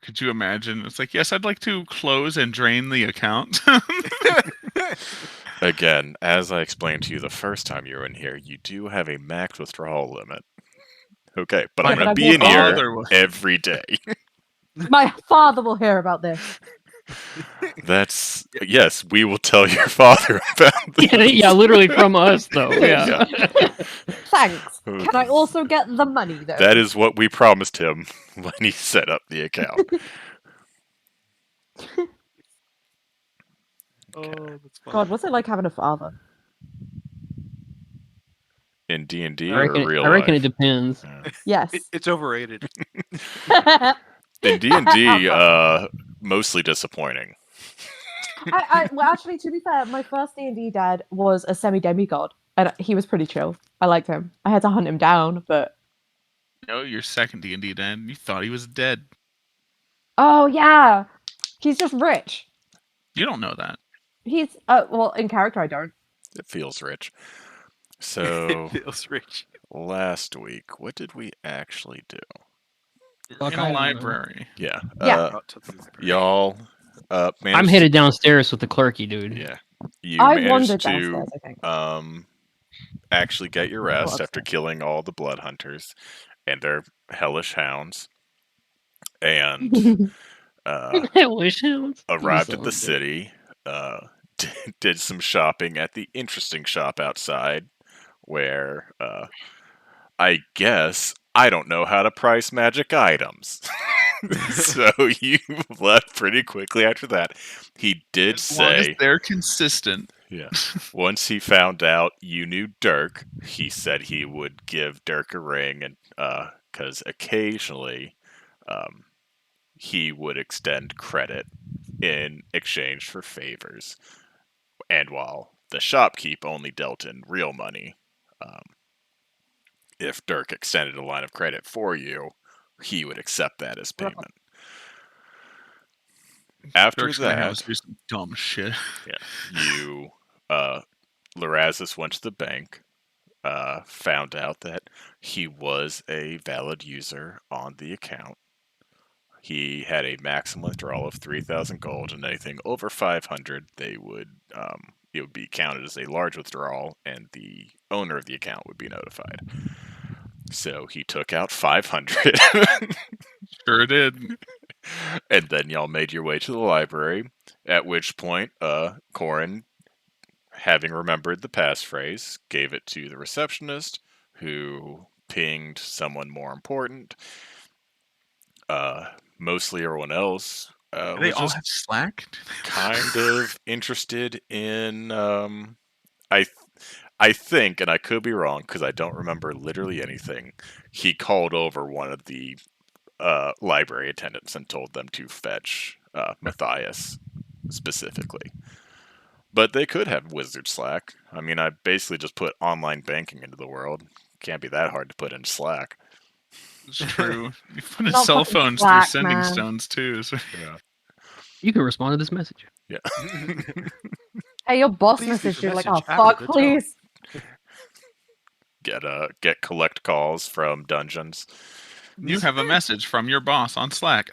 Could you imagine? It's like, yes, I'd like to close and drain the account. Again, as I explained to you the first time you were in here, you do have a max withdrawal limit. Okay, but My I'm going to but be in here father was- every day. My father will hear about this. Yes, we will tell your father about this. Yeah, literally from us though. Yeah. Thanks. Can I also get the money though? That is what we promised him when he set up the account. Oh, that's funny. God, what's it like having a father? In D&D I or real reckon, life? It depends. Yes. It's overrated. In D&D, mostly disappointing. Well, actually, to be fair, my first D&D dad was a semi-demigod, and he was pretty chill. I liked him. I had to hunt him down, but... No, your second D&D, Dan. You thought he was dead. Oh, yeah! He's just rich. You don't know that. He's, well, in character, I don't. It feels rich. So, It feels rich. last week, what did we actually do? Fuck, In I a don't know. library. Yeah. Yeah. Y'all managed I'm headed downstairs with the clerky, dude. Yeah. You I managed wandered to downstairs, I think. actually get your rest after upstairs. killing all the blood hunters and their hellish hounds. And Hellish hounds. arrived You at the son of a city, did some shopping at the interesting shop outside, where I guess I don't know how to price magic items. So you left pretty quickly after that. He did As long as say, they're consistent. yeah, once he found out you knew Dirk, he said he would give Dirk a ring, and because occasionally he would extend credit in exchange for favors. And while the shopkeep only dealt in real money, if Dirk extended a line of credit for you, he would accept that as payment. After Dirk's gonna have us that, do some dumb shit. you, Lorazis went to the bank, found out that he was a valid user on the account. He had a maximum withdrawal of 3,000 gold, and anything over 500, it would be counted as a large withdrawal, and the owner of the account would be notified. So he took out 500. Sure did. And then y'all made your way to the library, at which point, Corin, having remembered the passphrase, gave it to the receptionist, who pinged someone more important. Mostly everyone else Do they was all just have Slack? kind of interested in. I think, and I could be wrong because I don't remember literally anything. He called over one of the library attendants and told them to fetch Matthias specifically. But they could have wizard Slack. I mean, I basically just put online banking into the world. Can't be that hard to put into Slack. It's true. You put in Not cell fucking phones Slack, through sending man. stones too. So. Yeah. You can respond to this message. Yeah. Hey, your boss Please leave messaged a you like, message oh, after fuck, the tone." please. Get collect calls from dungeons. You have a message from your boss on Slack.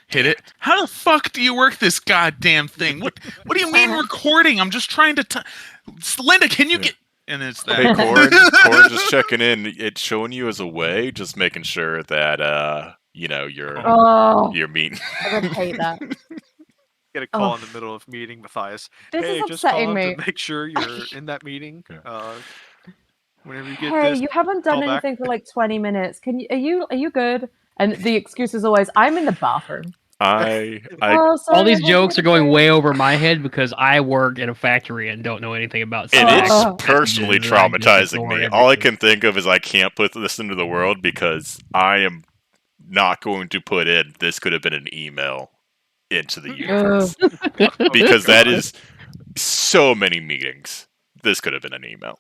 Hit it. How the fuck do you work this goddamn thing? What do you mean recording? I'm just trying to Linda, can you get... And it's that. Hey, Corin, just checking in. It's showing you as a way, just making sure that you're meeting. I would hate that. Get a call in the middle of meeting, Matthias. This Hey, is just upsetting calling me. to make sure you're in that meeting. Okay. Whenever you get Hey, this, you haven't done call back. anything for like 20 minutes. Are you good? And the excuse is always, I'm in the bathroom. I Oh, sorry, All these I wasn't jokes are gonna going say- way over my head because I work in a factory and don't know anything about and Slack. it's Oh. personally Messages, I just traumatizing ignore me. All I everything. can think of is I can't put this into the world because I am not going to put in this could have been an email into the universe. Because that is so many meetings. This could have been an email.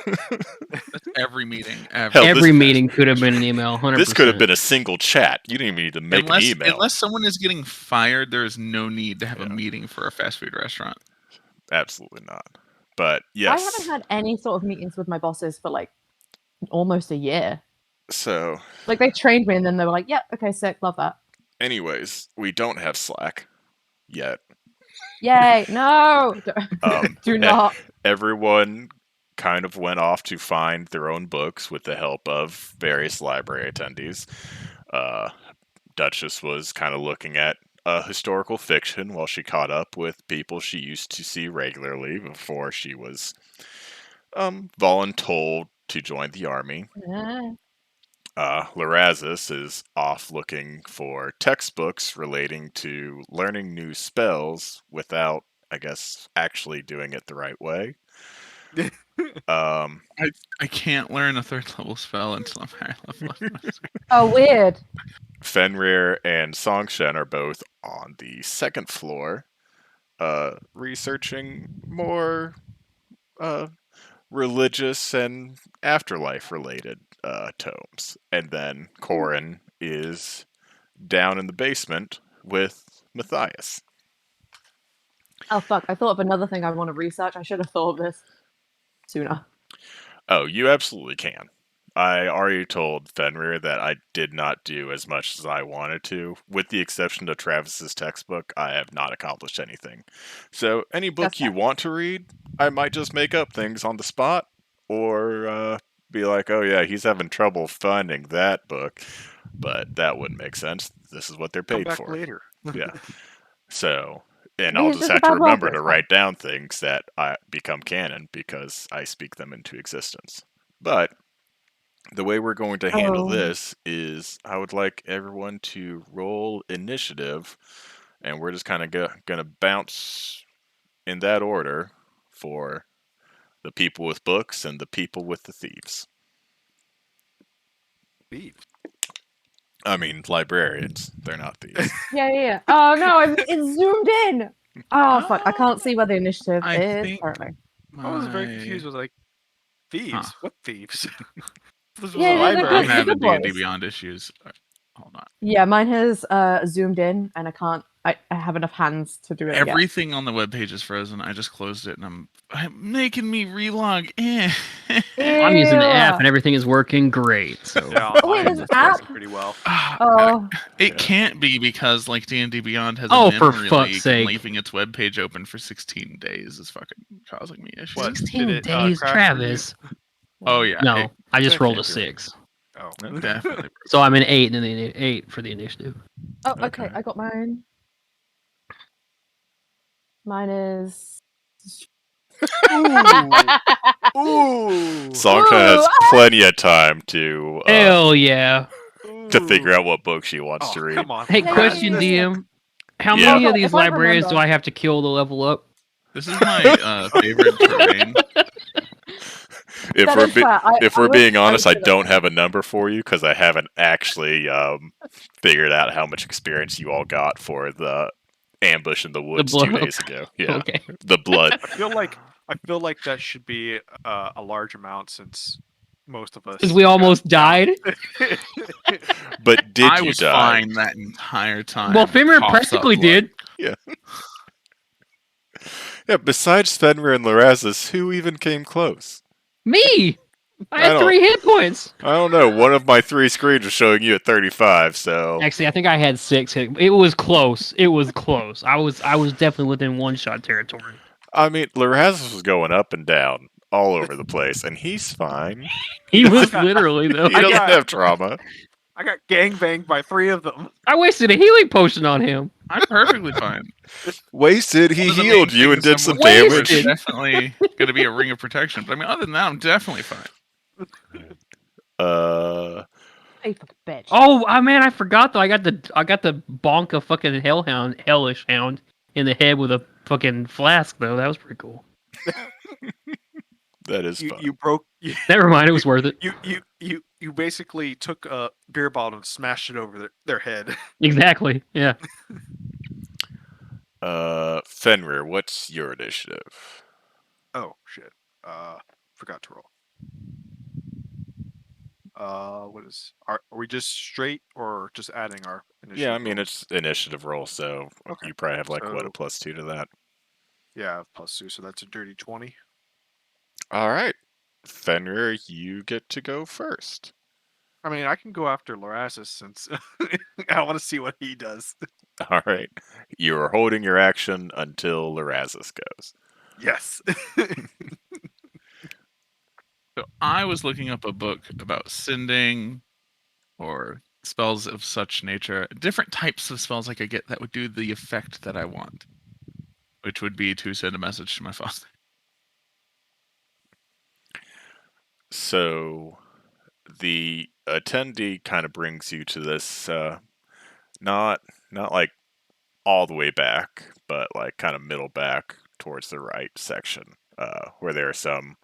That's every meeting. Hell, Every meeting could have been an email. 100%. This could have been a single chat. You didn't even need to make an email. Unless someone is getting fired, there is no need to have a meeting for a fast food restaurant. Absolutely not. But yes. I haven't had any sort of meetings with my bosses for like almost a year. So Like they trained me and then they were like, yep, okay, sick, love that. Anyways, we don't have Slack yet. Yay! No, do E- not. Everyone kind of went off to find their own books with the help of various library attendees. Uh, Duchess was kind of looking at historical fiction while she caught up with people she used to see regularly before she was voluntold to join the army. Larazis is off looking for textbooks relating to learning new spells without, I guess, actually doing it the right way. Um, I can't learn a third level spell until I'm higher level. Oh, weird. Fenrir and Songshen are both on the second floor, researching more religious and afterlife related tomes. And then Corin is down in the basement with Matthias. Oh fuck! I thought of another thing I want to research. I should have thought of this sooner. Oh, you absolutely can. I already told Fenrir that I did not do as much as I wanted to. With the exception of Travis's textbook, I have not accomplished anything. So, any book That's you fair. want to read, I might just make up things on the spot, or be like, oh yeah, he's having trouble finding that book. But that wouldn't make sense. This is what they're Come paid back for. later. Yeah. So, and Maybe I'll it's just just a have to bad role remember for to this write down things that I become canon because I speak them into existence. But the way we're going to handle Oh. this is I would like everyone to roll initiative, and we're just kind of going to bounce in that order for the people with books and the people with the thieves. Thieves. I mean, librarians. They're not thieves. Yeah. Oh no, it's zoomed in. Oh fuck! I can't see where the initiative I is think currently. I was very my- confused. Was like, thieves? Huh. What thieves? This was Yeah, a they're I'm library. good. having Good D&D boys. Beyond issues. Hold on. Yeah, mine has zoomed in, and I can't. I have enough hands to do it yet. Everything on the webpage is frozen. I just closed it and I'm making me relog in. I'm using the app Ew. and everything is working great. So Yeah, Oh, wait, mine there's is an app? working pretty well. Oh, It Yeah. can't be because like D&D Beyond has Oh, a for memory fuck's leak sake. and leaving its webpage open for 16 days is fucking causing me issues. What? 16 Did it, days, crash for you? Travis. Oh yeah. No, I just That rolled a can't be right. 6. Oh. It definitely. So I'm an 8 and then 8 for the initiative. oh, okay. Okay. I got mine. Mine is. Ooh. Songshan has Ooh, plenty of time to Hell yeah. figure out what book she wants Oh, to read. come on. Hey, Yeah, question, yeah. DM. How Yeah. many Oh, of God, these if I librarians do remember. I have to kill to level up? This is my favorite terrain. If That we're is fair. if I we're was being honest, I excited don't about have a number for you because I haven't actually figured out how much experience you all got for the ambush in the woods 2 blood. days ago. Yeah, Okay. the blood. I feel like that should be a large amount since most of us. Because we got almost down. died. But did I you was die? fine that entire time. Well, Fenrir Coughs up practically blood. did. Yeah. Besides Fenrir and Larazis, who even came close? Me! I I had don't- 3 hit points. I don't know. One of my 3 screens was showing you at 35. So Actually, I think I had 6 hit. It was close. It was close. I was definitely within one-shot territory. I mean, Larazis was going up and down all over the place, and he's fine. He was literally, though. He doesn't got- have trauma. I got gangbanged by 3 of them. I wasted a healing potion on him. I'm perfectly fine. Wasted. He One of the main healed you and things did some I'm looking for damage. is definitely going to be a ring of protection. But I mean, other than that, I'm definitely fine. Hey, fucking bitch. Oh, man, I forgot though. I got the bonk a fucking hellish hound in the head with a fucking flask though. That was pretty cool. That is You fun. you broke. You, Never mind, it was worth it. you basically took a beer bottle and smashed it over their head. Exactly. Yeah. Fenrir, what's your initiative? Oh shit. Forgot to roll. What is? Are we just straight or just adding our initiative? Yeah, I mean roll? it's initiative roll, so Okay. you probably have like what, a So- +2 to that. Yeah, +2, so that's a dirty 20. All right, Fenrir, you get to go first. I mean, I can go after Lorasis since I want to see what he does. All right. You are holding your action until Lorazis goes. Yes. So I was looking up a book about sending or spells of such nature, different types of spells I could get that would do the effect that I want, which would be to send a message to my phone. So the attendee kind of brings you to this not like all the way back, but like kind of middle back towards the right section, where there are some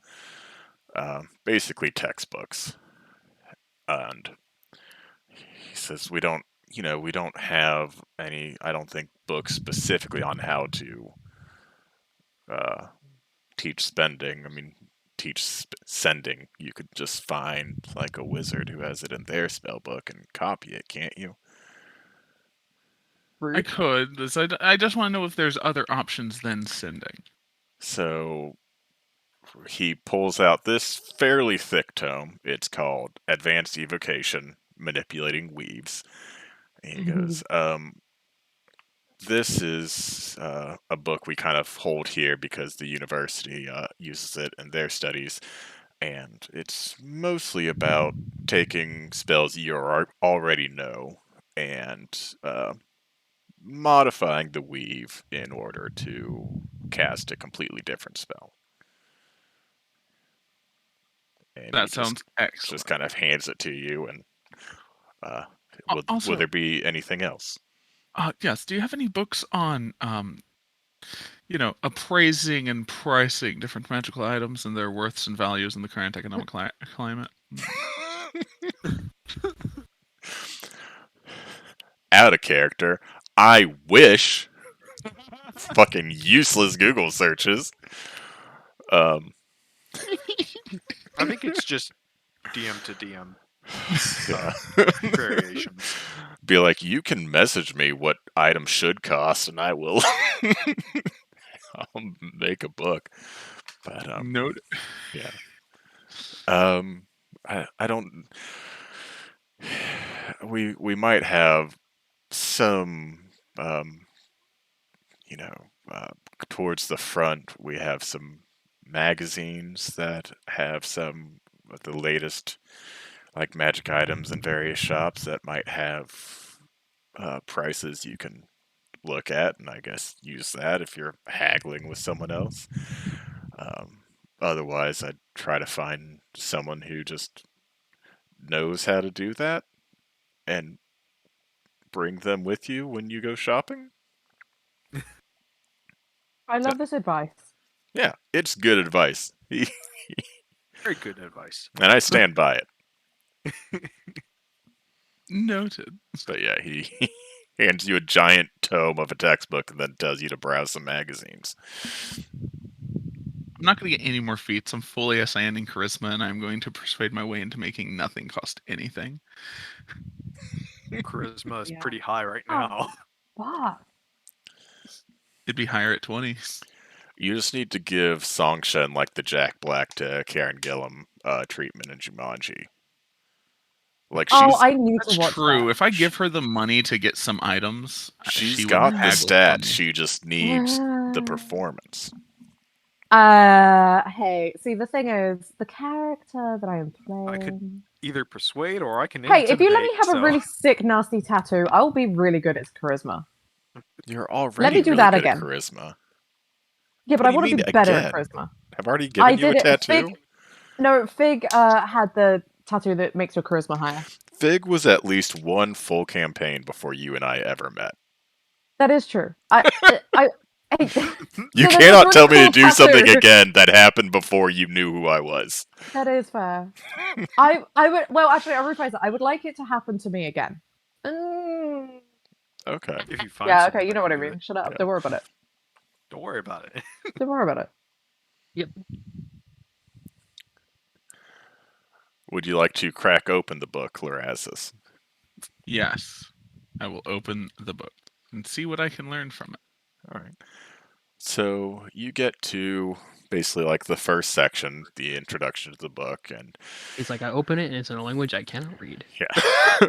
basically textbooks, and he says we don't have any. I don't think books specifically on how to uh, teach spending. I mean, sending. You could just find like a wizard who has it in their spell book and copy it, can't you? I could. I just want to know if there's other options than sending. So he pulls out this fairly thick tome. It's called Advanced Evocation Manipulating Weaves. And he goes, this is a book we kind of hold here because the university uses it in their studies. And it's mostly about taking spells you already know and modifying the weave in order to cast a completely different spell. And That he sounds excellent. just kind of hands it to you. And will Also, there be anything else? yes. Do you have any books on, appraising and pricing different magical items and their worths and values in the current economic climate? Out of character. I wish. Fucking useless Google searches. I think it's just DM to DM Yeah. variations. Be like, you can message me what items should cost, and I will. I'll make a book. But Note. yeah. I don't. We might have some you know, uh, towards the front, we have some magazines that have some of the latest, like magic items in various shops that might have prices you can look at, and I guess use that if you're haggling with someone else. Otherwise, I'd try to find someone who just knows how to do that and bring them with you when you go shopping. I love this advice. Yeah, it's good advice. And Very good advice. I stand by it. Noted. But yeah, he hands you a giant tome of a textbook and then tells you to browse some magazines. I'm not going to get any more feats. I'm fully ascending charisma, and I'm going to persuade my way into making nothing cost anything. Charisma is Yeah. pretty high right now. Wow. It'd be higher at 20. You just need to give Songshen like the Jack Black to Karen Gillan treatment in Jumanji. Like I need That's to watch true. that. If I give her the money to get some items, she's she got would the haggle stats. from me. She just needs the performance. Hey, see, the thing is, the character that I am playing. I could Either persuade or I can Hey, if you let me intimidate, have so- a really sick, nasty tattoo, I'll be really good at charisma. You're already Let me do really that good again. at charisma. Yeah, but What I do you want to be mean better again? at charisma. I've already given you a did it. tattoo. Fig had the tattoo that makes your charisma higher. Fig was at least one full campaign before you and I ever met. That is true. You So there's cannot this tell me really to do cool something tattoo. again that happened before you knew who I was. That is fair. I would. Well, actually, I'll rephrase it. I would like it to happen to me again. Okay. If you find Yeah. someone Okay. You that know what I can do mean. it, Shut up. Yeah. Don't worry about it. don't worry about it. Don't worry about it. Would you like to crack open the book, Lorazis? Yes. I will open the book and see what I can learn from it. All right. So you get to basically like the first section, the introduction to the book, and It's like I open it and it's in a language I cannot read. yeah.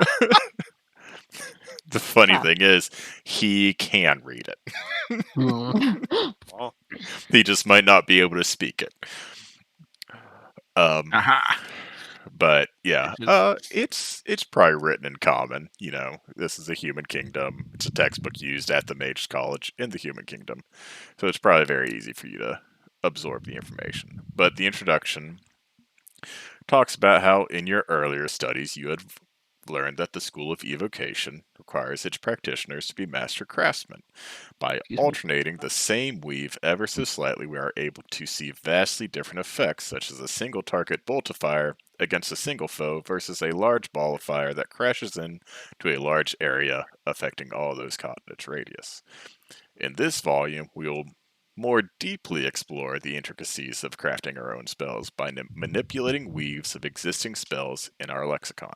The funny Yeah. thing is, he can read it. Well, He just might not be able to speak it. Aha. But yeah, It it's probably written in common. You know, this is a human kingdom. It's a textbook used at the Mage's College in the human kingdom, so it's probably very easy for you to absorb the information. But the introduction talks about how in your earlier studies you had learned that the School of Evocation requires its practitioners to be master craftsmen. By Excuse me. alternating the same weave ever so slightly, we are able to see vastly different effects, such as a single target bolt of fire against a single foe versus a large ball of fire that crashes into a large area, affecting all those caught in its radius. In this volume, we will more deeply explore the intricacies of crafting our own spells by manipulating weaves of existing spells in our lexicon.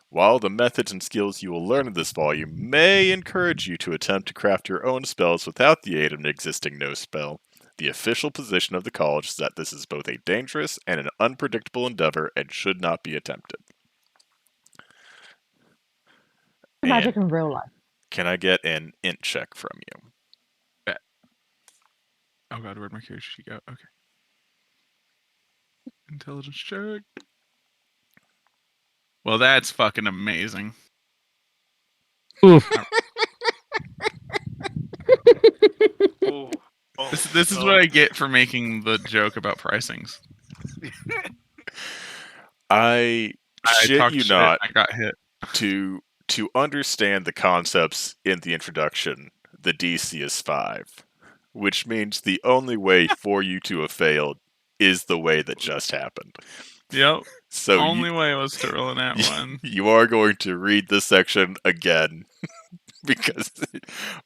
While the methods and skills you will learn in this volume may encourage you to attempt to craft your own spells without the aid of an existing no spell, the official position of the college is that this is both a dangerous and an unpredictable endeavor and should not be attempted. Magic And in real life. can I get an int check from you? Oh god, where'd my character sheet go? Okay. Intelligence check. Well, that's fucking amazing. Oof. oh, oh, This is no. what I get for making the joke about pricings. I I shit talked you shit, not, I got hit. to understand the concepts in the introduction, the DC is 5, which means the only way for you to have failed is the way that just happened. Yep. So Only way was to roll an at you, one. you are going to read this section again because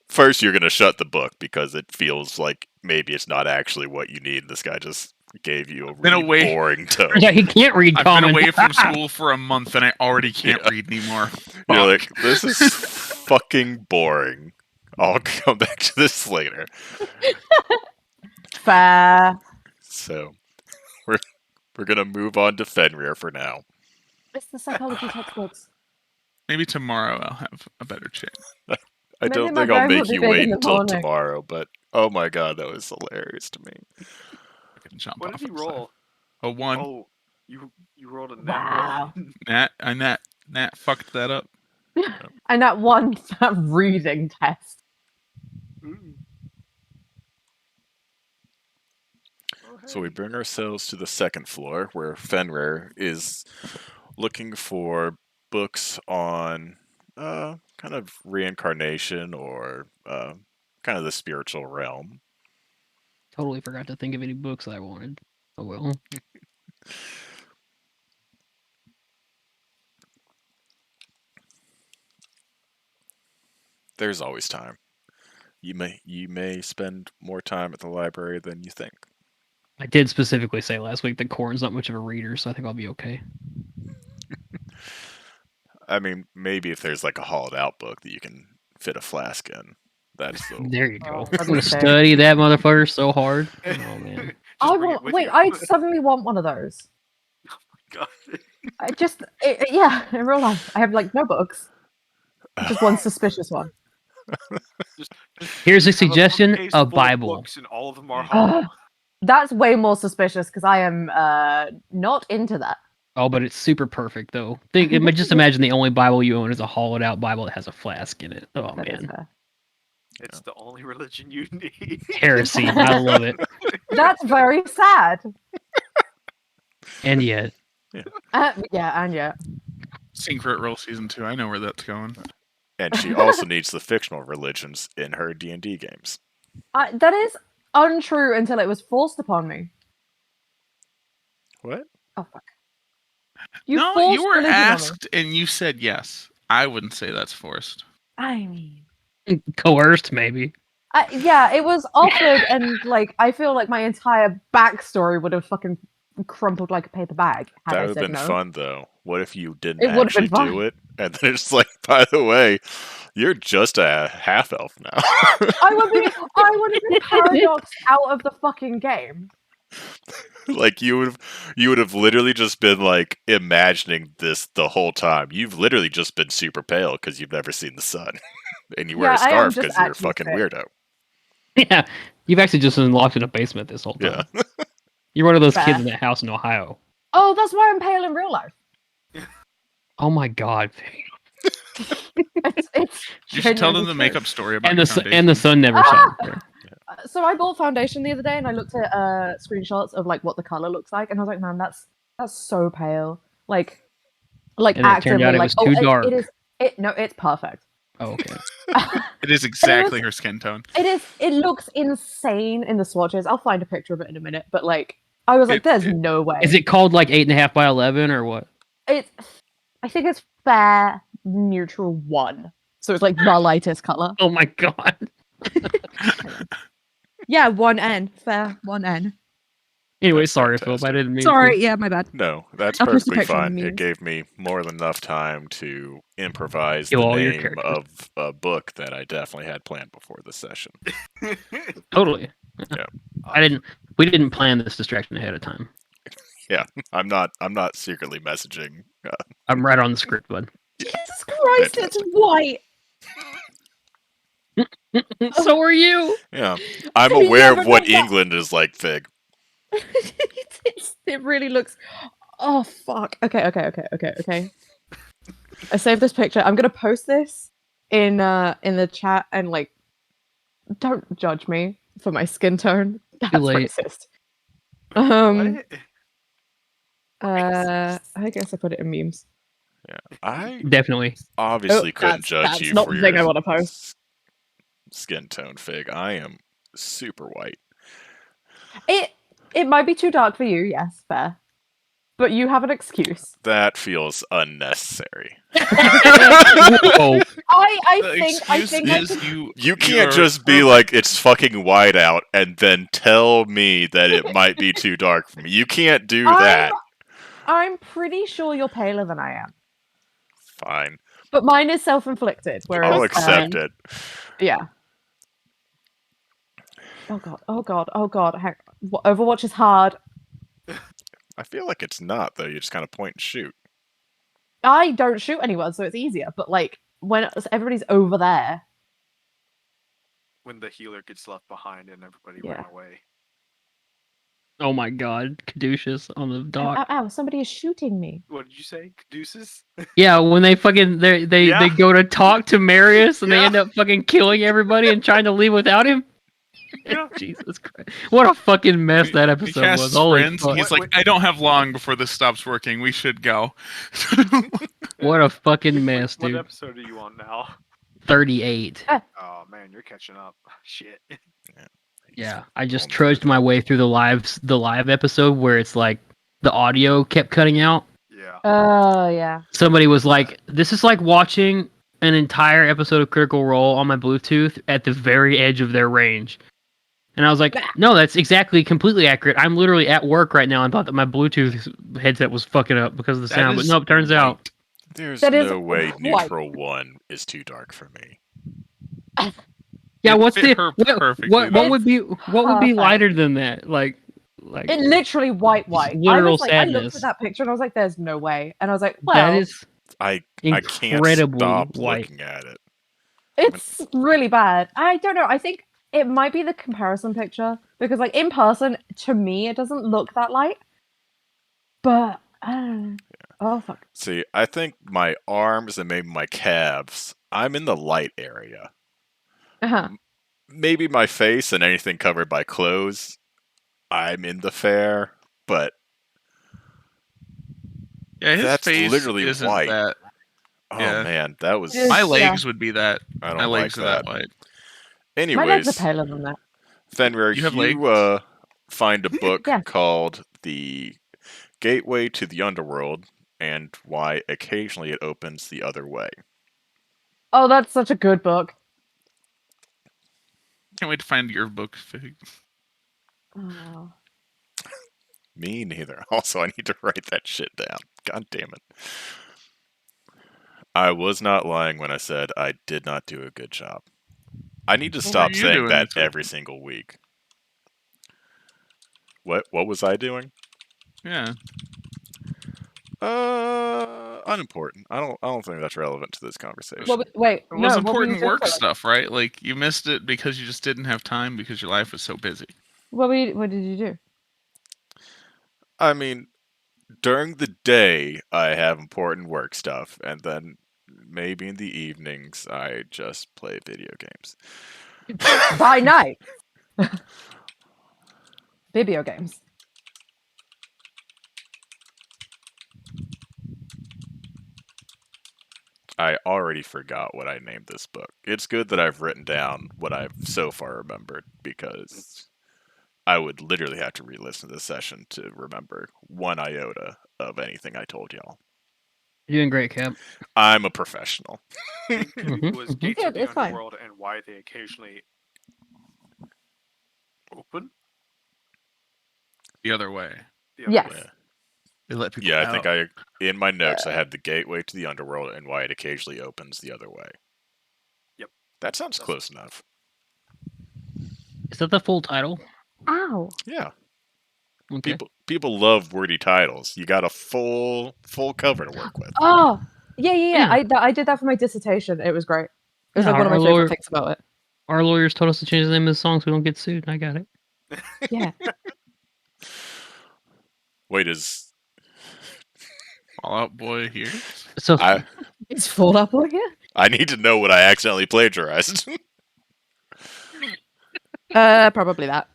first you're going to shut the book because it feels like maybe it's not actually what you need. This guy just gave you a Been really away- boring tone. Yeah, he can't read I've common. been away from school for a month and I already can't Yeah. read anymore. You're Fuck. like, this is fucking boring. I'll come back to this later. Fair. So we're gonna move on to Fenrir for now. It's the psychology textbooks. Maybe tomorrow I'll have a better check. I Maybe don't my think I'll brain will make be you big wait in the until morning. tomorrow, but oh my god, that was hilarious to me. Fucking jump What off did he of the side. roll? A one. Oh, you rolled a nat Wow. one. Nat fucked that up. And that one that reading test. Ooh. Oh, So we hey. bring ourselves to the second floor where Fenrir is looking for books on kind of reincarnation or kind of the spiritual realm. Totally forgot to think of any books I wanted. Oh well. There's always time. You may spend more time at the library than you think. I did specifically say last week that Corn's not much of a reader, so I think I'll be okay. I mean, maybe if there's like a hollowed out book that you can fit a flask in. That's the There you go. Oh, I'm that'd gonna be sick. study that motherfucker so hard. Oh man. Just I bring it want. with Wait, you. I suddenly want one of those. God. Yeah, in real life, I have like no books. Just one suspicious one. Just Here's a have suggestion: bookcase a full of Bible. books and all of them are hollow. That's way more suspicious because I am not into that. Oh, but it's super perfect though. Just imagine the only Bible you own is a hollowed out Bible that has a flask in it. Oh That is man, fair. It's the only religion you need. heresy! I love it. That's very sad. And yet, Yeah, and yeah. Secret Roll Season 2. I know where that's going. and she also needs the fictional religions in her D&D games. That is untrue until it was forced upon me. What? Oh fuck! You no, forced you were religion on me. asked and you said yes. I wouldn't say that's forced. I mean, coerced maybe. yeah, it was offered, and like I feel like my entire backstory would have fucking crumpled like a paper bag had That I would have said been no. fun though. What if you didn't It would have actually been do fun. it? And then it's like, by the way, You're just a half elf now. I would have been paradoxed out of the fucking game. Like you would have literally just been like imagining this the whole time. You've literally just been super pale because you've never seen the sun, and you wear Yeah, a I am scarf just because you're a actually fucking sick. weirdo. Yeah, you've actually just been locked in a basement this whole time. Yeah. You're one of those Fair. kids in that house in Ohio. Oh, that's why I'm pale in real life. Oh my god. It's You should tell them genuinely the true. makeup story about And your the foundation. and the sun never Ah! shines. So I bought foundation the other day, and I looked at screenshots of like what the color looks like, and I was like, man, that's so pale. Like And it actively, turned out it like was too it dark. is. No, it's perfect. Oh, okay. It is exactly her skin tone. It is. It looks insane in the swatches. I'll find a picture of it in a minute. But like, I was like, "There's no way." Is it called like 8.5 by 11 or what? It's. I think it's fair neutral 1. So it's like the lightest color. Oh my god. Yeah, 1N. Fair 1N. Anyway, That's sorry, Philip. I fantastic. didn't mean Sorry. to. Yeah, my bad. No, that's I'll post a perfectly picture on fine. the It memes. gave me more than enough time to improvise Kill the all your name characters. of a book that I definitely had planned before the session. Totally. Yeah. We didn't plan this distraction ahead of time. I'm not secretly messaging. I'm right on the script, bud. Jesus Christ! It's Fantastic. white. So are you. Yeah, I'm Yeah, aware but of what not that- England is like, Fig. It really looks. Oh fuck. Okay. I saved this picture. I'm gonna post this in the chat, and like, don't judge me for my skin tone. That's late. racist. What? I guess I put it in memes. I Definitely. obviously couldn't judge that's you not for the thing I your want to post. skin tone, Fig. I am super white. It might be too dark for you. Yes, fair. But you have an excuse. That feels unnecessary. Whoa. I The think I excuse could. is You can't are just be like, it's fucking white out, and then tell me that it might be too dark for me. You can't do that. I'm pretty sure you're paler than I am. Fine. But mine is self-inflicted, whereas I'll accept it. Yeah. Oh god. Overwatch is hard. I feel like it's not, though. You just kind of point and shoot. I don't shoot anyone, so it's easier. But like when everybody's over there, When the healer gets left behind and everybody Yeah. ran away. Oh my god. Caduceus on the ow, dock. ow, somebody is shooting me. What did you say? Caduceus? Yeah, when they fucking they Yeah. go to talk to Marius and they Yeah. end up fucking killing everybody and trying to leave without him. Yeah. Jesus Christ! What a fucking mess that We episode cast was. Holy friends. fuck! He's like, I don't have long before this stops working. We should go. What a fucking mess, What dude. episode are you on now? 38. Oh man, you're catching up. Shit. Yeah, I just Almost trudged my way through the live episode where it's like the audio kept cutting out. Yeah. Oh yeah. Somebody was like, "This is like watching an entire episode of Critical Role on my Bluetooth at the very edge of their range." And I was like, "No, that's exactly completely accurate. I'm literally at work right now and thought that my Bluetooth headset was fucking up because of the That sound, but is nope, turns out white. There's That is no way white. neutral 1 is too dark for me. yeah. It What's fit the her what, perfectly, what though. would be Perfect. lighter than that? Like It literally white. literal I was like, I looked sadness. at that picture and I was like, "There's no way." And I was like, "Well, that is I can't incredibly stop white. looking at it. it's really bad." I don't know. I think it might be the comparison picture because, like, in person, to me, it doesn't look that light. But I don't know. Oh fuck. See, I think my arms and maybe my calves, I'm in the light area. Uh-huh. Maybe my face and anything covered by clothes, I'm in the fair, but Yeah, his that's face literally isn't white. that. oh Yeah. man, that was... It is- My Yeah. legs would be that. I don't My like legs are that. that white. My legs Anyways, are paler than that. Fenrir, You have you find a book Yeah. called The Gateway to the Underworld and Why Occasionally It Opens the Other Way. Oh, that's such a good book. Can't wait to find your book, Fig. Oh. Me neither. Also, I need to write that shit down. God damn it. I was not lying when I said I did not do a good job. I need to What were stop you saying doing that this week? every single week. What was I doing? Yeah. Unimportant. I don't think that's relevant to this conversation. Wait, It was no, what were you important doing work for, like- stuff, right? Like you missed it because you just didn't have time because your life was so busy. What did you do? I mean, during the day I have important work stuff, and then maybe in the evenings I just play video games. By night. Video games. I already forgot what I named this book. It's good that I've written down what I've so far remembered, because I would literally have to re-listen to this session to remember one iota of anything I told y'all. You're doing great, Cap. I'm a professional. I think it was Gates Yeah, of the it's fine. Underworld and why they occasionally open The other way. the other Yes. way. They let people Yeah, I out. think in my notes I had the gateway to the underworld and why it occasionally opens the other way. Yep. That sounds close enough. Is that the full title? Ow. Yeah. Okay. People love wordy titles. You got a full cover to work with. Oh, yeah. Yeah. I did that for my dissertation. It was great. It was Yeah, like one of my our favorite lawyer- things about it. Our lawyers told us to change the name of the song so we don't get sued. I got it. Yeah. Wait, is Fallout Boy here. So Is Fallout Boy here? I need to know what I accidentally plagiarized. Probably that.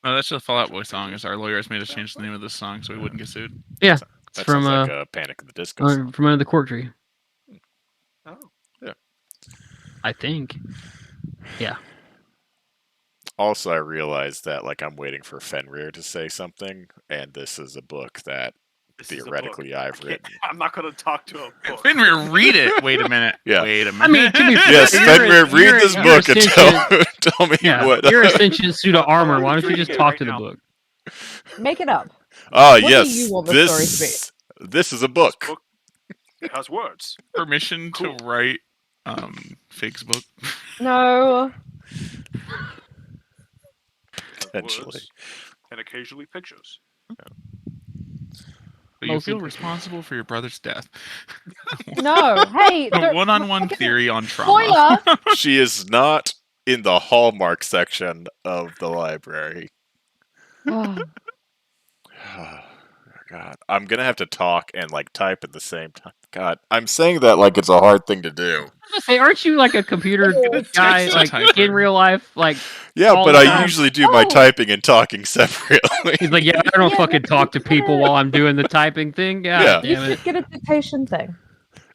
No, that's just a Fallout Boy song. Is our lawyers made us change the name of this song so we wouldn't get sued? yeah, That it's from sounds like a Panic at the Disco song. from under the court tree. Oh. I think. Yeah. Also, I realized that I'm waiting for Fenrir to say something, and this is a book that This is a theoretically book. I've written. I'm not going to talk to a book. Fenrir, read it. Wait a minute. Yeah. Wait a minute. I mean, to be fair, Yes, you're Fenrir, a- read you're a- this you're book and essentially- tell me Yeah, what. you're a sentient suit of armor. I'm Why don't you reading just it talk right to the now. book? Make it up. Oh What do yes, you want the story to be? this is a This book. book, it has words. Permission Cool. to write Fig's book. No. It has Potentially. words and occasionally pictures. But you Mostly feel pictures. responsible for your brother's death. No. Hey. A one-on-one theory on trauma. Spoiler. She is not in the Hallmark section of the library. Oh, God, I'm gonna have to talk and type at the same time. God, I'm saying that like it's a hard thing to do. I was gonna say, aren't you like a computer guy, Text like typer. in real life? Like Yeah, All but the I time. usually do my Oh. typing and talking separately. he's like, yeah, I don't Yeah, fucking but talk to you people gotta- while I'm doing the typing thing. God Yeah. you damn it. should get a dictation thing.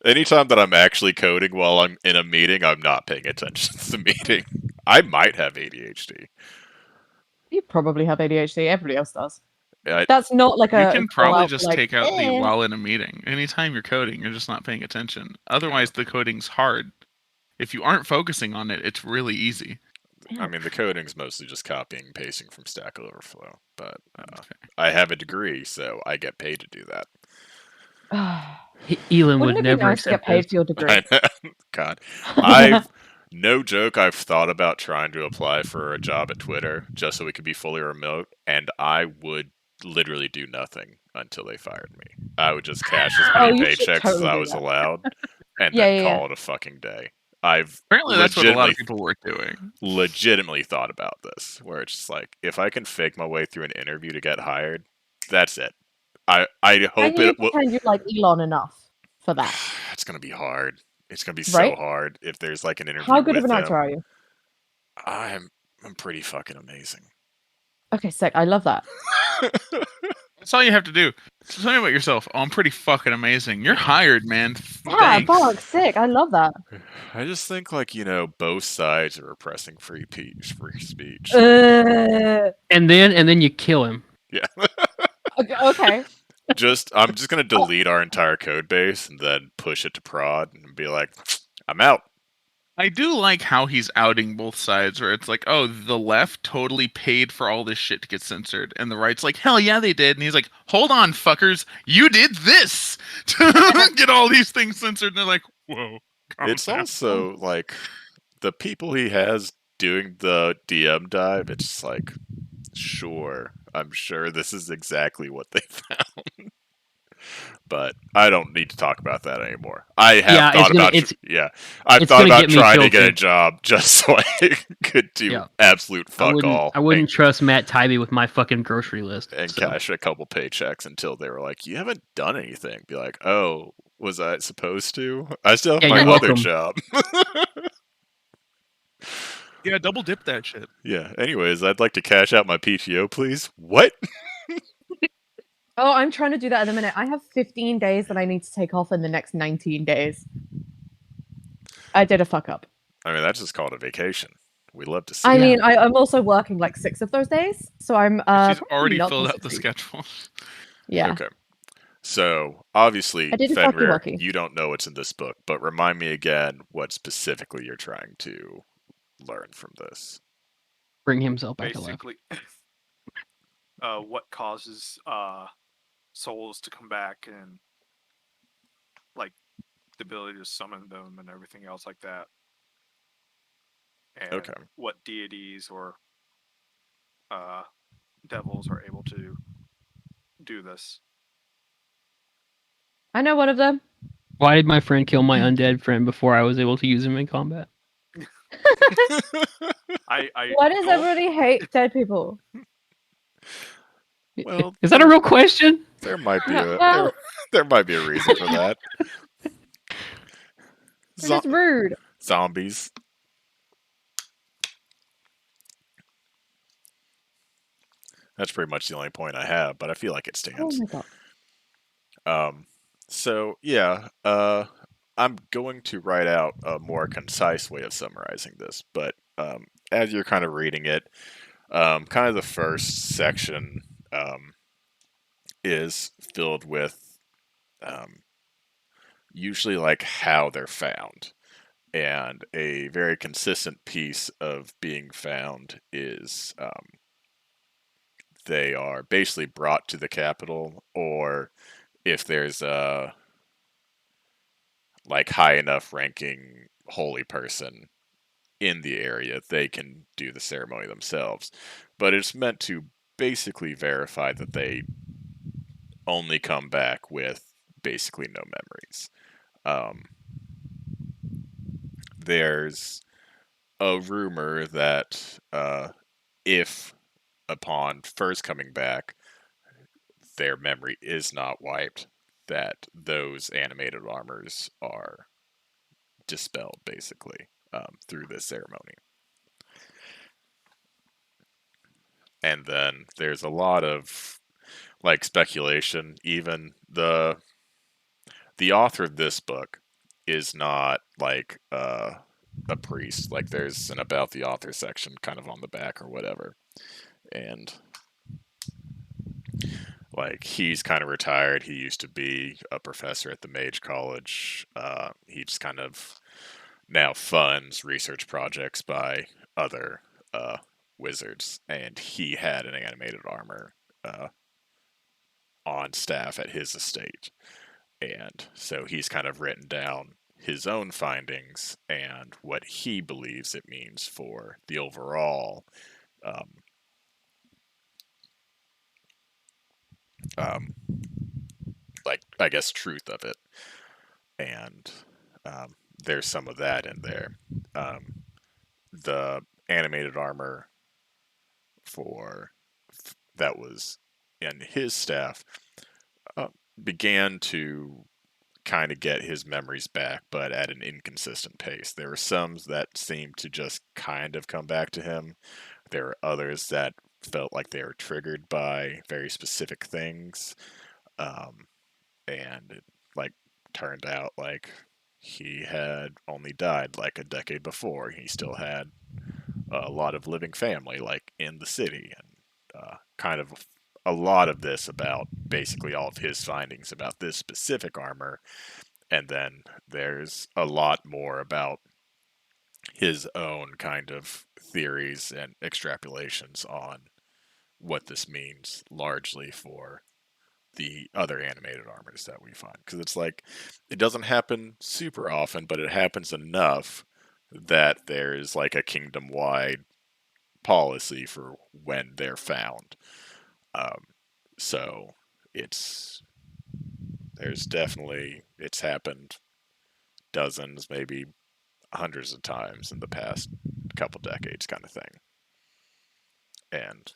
Anytime that I'm actually coding while I'm in a meeting, I'm not paying attention to the meeting. I might have ADHD. You probably have ADHD. Everybody else does. I- That's not like You a. can call probably out, just like, take out the eh. while in a meeting. Anytime you're coding, you're just not paying attention. Otherwise, the coding's hard. If you aren't focusing on it, it's really easy. I mean, the coding's mostly just copying and pasting from Stack Overflow, but I have a degree, so I get paid to do that. Elon would Wouldn't it be never nice to get accept paid this. for your degree? God, I've no joke. I've thought about trying to apply for a job at Twitter just so we could be fully remote, and I would literally do nothing until they fired me. I would just cash as Oh, many you should paychecks totally as I do was that. allowed, and Yeah, then yeah, call it a fucking day. I've Apparently, that's what a lot of legitimately- people were doing. legitimately thought about this, where it's just like, if I can fake my way through an interview to get hired, that's it. I And hope you it will. pretend you like Elon enough for that. It's gonna be hard. It's gonna be Right? so hard if there's an interview. How good of with an actor them. are you? I'm pretty fucking amazing. Okay, sick. I love that. That's all you have to do. So tell me about yourself. Oh, I'm pretty fucking amazing. You're hired, man. Yeah, Thanks. fuck, sick. I love that. I just think both sides are oppressing free speech. And then you kill him. Yeah. Okay. I'm just gonna delete our entire code base and then push it to prod and be like, I'm out. I do like how he's outing both sides, where it's like, oh, the left totally paid for all this shit to get censored, and the right's like, hell yeah, they did. And he's like, hold on, fuckers, you did this to get all these things censored. And they're like, whoa, calm It's down. also like the people he has doing the DM dive. It's like, sure, I'm sure this is exactly what they found. But I don't need to talk about that anymore. I have Yeah, thought about I've it's thought gonna about get me trying to get a tilted. job just so I could do Yeah. absolute fuck all I wouldn't trust Matt Tybee with my fucking grocery list. and So. cash a couple paychecks until they were like, "You haven't done anything." Be like, "Oh, was I supposed to? I still have Yeah, my you're other welcome. job." Yeah, double dip that shit. Yeah. Anyways, I'd like to cash out my PTO, please. What? Oh, I'm trying to do that at the minute. I have 15 days that I need to take off in the next 19 days. I did a fuck up. I mean, that's just called a vacation. We love to see. I it. mean, I'm also working like 6 of those days, so I'm She's probably already not filled gonna out the succeed. schedule. Yeah. Okay. So obviously, I did a Fenrir, fucky-wucky. you don't know what's in this book, but remind me again what specifically you're trying to learn from this. Bring himself back to life. Basically, what causes souls to come back and like the ability to summon them and everything else like that. And Okay. what deities or devils are able to do this. I know one of them. Why did my friend kill my undead friend before I was able to use him in combat? I Why does go- everybody hate dead people? Well, Is that a real question? there might be No, a well, there might be a reason for that. it's just rude. Zombies. That's pretty much the only point I have, but I feel like it Oh stands. my god. So yeah, I'm going to write out a more concise way of summarizing this, but as you're kind of reading it, kind of the first section is filled with usually like how they're found. And a very consistent piece of being found is they are basically brought to the capital, or if there's a like high enough ranking holy person in the area, they can do the ceremony themselves. But it's meant to basically verify that they only come back with basically no memories. There's a rumor that if upon first coming back their memory is not wiped, that those animated armors are dispelled basically through this ceremony. And then there's a lot of like speculation. Even the author of this book is not like a priest. Like there's an about the author section kind of on the back or whatever, and like he's kind of retired. He used to be a professor at the Mage College. He just kind of now funds research projects by other wizards, and he had an animated armor on staff at his estate. And so he's kind of written down his own findings and what he believes it means for the overall um, like I guess truth of it. And there's some of that in there. The animated armor for that was in his staff uh, began to kind of get his memories back, but at an inconsistent pace. There were some that seemed to just kind of come back to him. There were others that felt like they were triggered by very specific things, um, and it like turned out like he had only died like a decade before. He still had a lot of living family like in the city, and kind of a lot of this about basically all of his findings about this specific armor. And then there's a lot more about his own kind of theories and extrapolations on what this means largely for the other animated armors that we find. Because it's like, it doesn't happen super often, but it happens enough that there's like a kingdom wide policy for when they're found. Um, so it's it's happened dozens, maybe hundreds of times in the past couple decades, kind of thing. And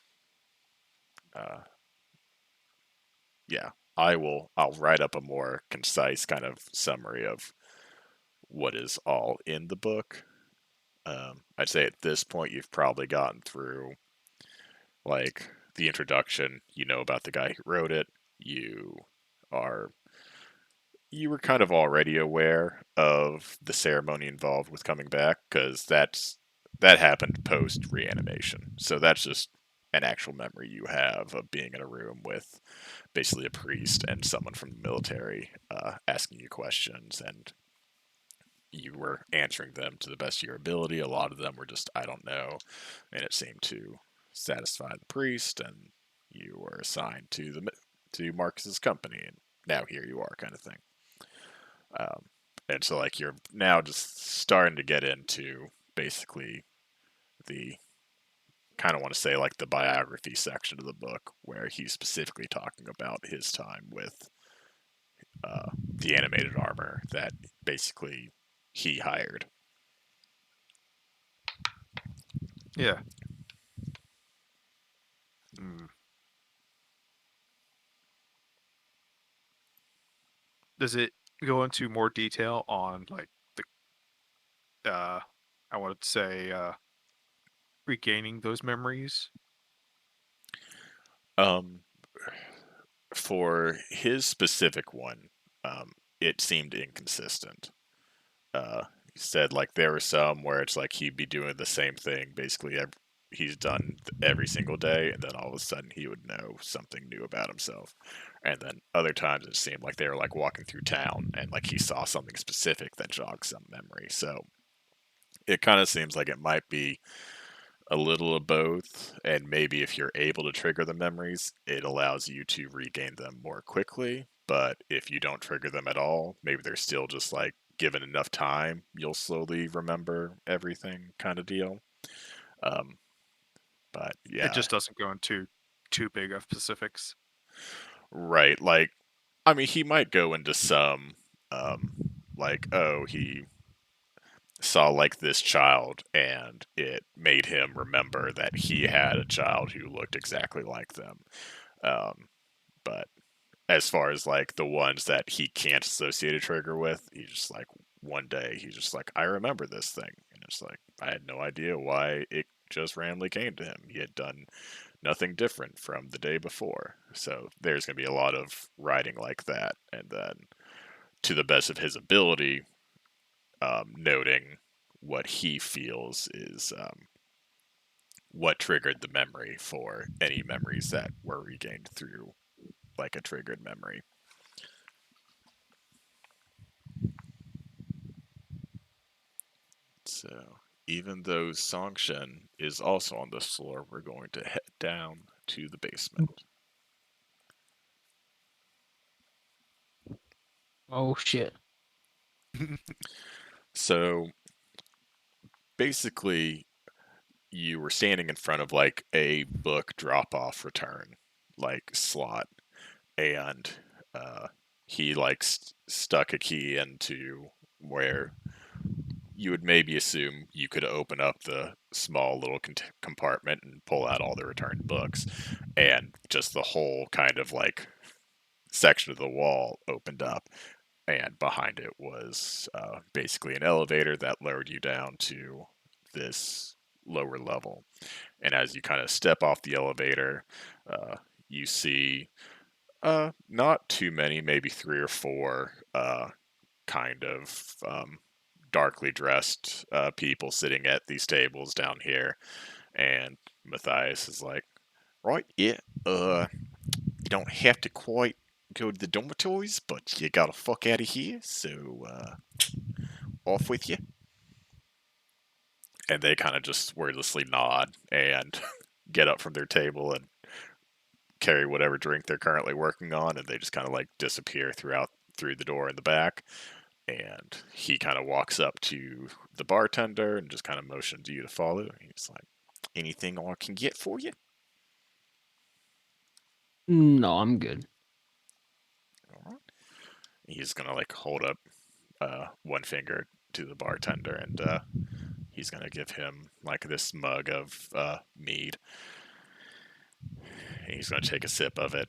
uh, yeah, I'll write up a more concise kind of summary of what is all in the book. I'd say at this point you've probably gotten through like the introduction. You know about the guy who wrote it. Are you were kind of already aware of the ceremony involved with coming back because that happened post reanimation. So that's just an actual memory you have of being in a room with basically a priest and someone from the military asking you questions, and you were answering them to the best of your ability. A lot of them were just I don't know, and it seemed to satisfy the priest, and you were assigned to Marcus's company, and now here you are, kind of thing. Um, and so like you're now just starting to get into basically the kind of want to say like the biography section of the book where he's specifically talking about his time with the animated armor that basically he hired. Yeah. Mm. Does it go into more detail on like the I would say regaining those memories? Um, for his specific one, it seemed inconsistent. He said like there were some where it's like he'd be doing the same thing basically he's done every single day, and then all of a sudden he would know something new about himself. And then other times it seemed like they were like walking through town and like he saw something specific that jogged some memory. So it kind of seems like it might be a little of both, and maybe if you're able to trigger the memories, it allows you to regain them more quickly. But if you don't trigger them at all, maybe they're still just like given enough time, you'll slowly remember everything, kind of deal. Um, but It yeah, just doesn't go into too big of specifics. right. Like, I mean, he might go into some, um, like, oh, he saw like this child and it made him remember that he had a child who looked exactly like them. Um, but as far as like the ones that he can't associate a trigger with, he's just like one day he's just like, I remember this thing, and it's like I had no idea why it just randomly came to him. He had done nothing different from the day before. So there's gonna be a lot of writing like that, and then to the best of his ability, noting what he feels is what triggered the memory for any memories that were regained through like a triggered memory. So, even though Songshen is also on this floor, we're going to head down to the basement. Oh shit. So, basically, you were standing in front of like a book drop off return like slot, and uh, he like stuck a key into where you would maybe assume you could open up the small little compartment and pull out all the returned books, and just the whole kind of like section of the wall opened up, and behind it was basically an elevator that lowered you down to this lower level. And as you kind of step off the elevator, you see not too many, maybe three or four kind of darkly dressed people sitting at these tables down here. And Matthias is like, right, yeah, you don't have to quite go to the dormitories, but you gotta fuck out of here, so off with you. and they kind of just wordlessly nod and get up from their table and carry whatever drink they're currently working on, and they just kind of like disappear through the door in the back. And he kind of walks up to the bartender and just kind of motions you to follow. He's like, "Anything I can get for you?" No, I'm good. All right. He's gonna like hold up one finger to the bartender, and he's gonna give him like this mug of mead. And he's gonna take a sip of it.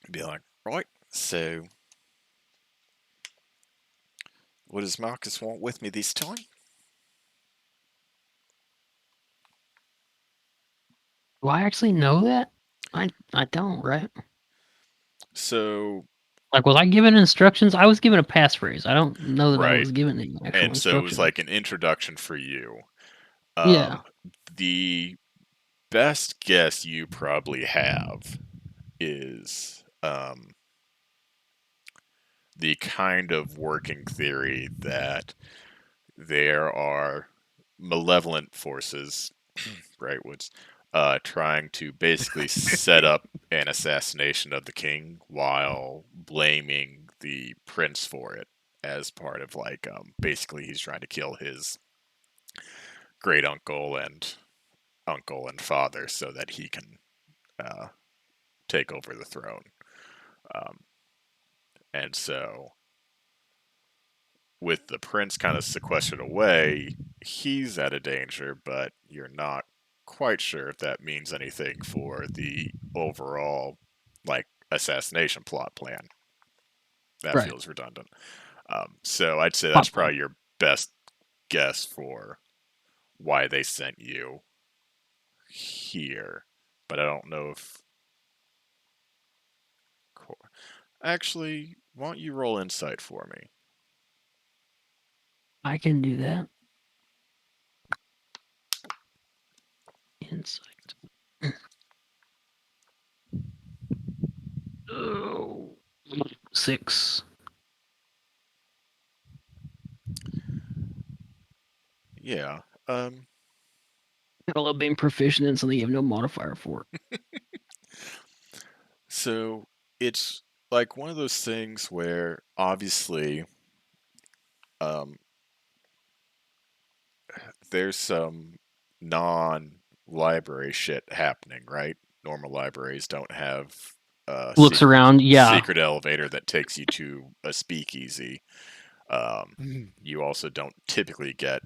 And be like, "Right, so what does Marcus want with me this time?" Do I actually know that? I don't, right? So Like, was I given instructions? I was given a passphrase. I don't know that I right, was given any actual and so it was instructions. like an introduction for you. Yeah. The best guess you probably have is the kind of working theory that there are malevolent forces, right, Woods, trying to basically set up an assassination of the king while blaming the prince for it as part of like basically he's trying to kill his great uncle and father so that he can uh, take over the throne. Um, and so with the prince kind of sequestered away, he's out of danger, but you're not quite sure if that means anything for the overall like assassination plot plan. That Right. feels redundant. So I'd say that's Plot plan. probably your best guess for why they sent you here. But I don't know if. Actually, why don't you roll insight for me? I can do that. Insight. Oh, 6. Yeah. I love being proficient in something you have no modifier for. So it's like one of those things where obviously um, there's some non-library shit happening, right? Normal libraries don't have a Looks around. Yeah. secret elevator that takes you to a speakeasy. You also don't typically get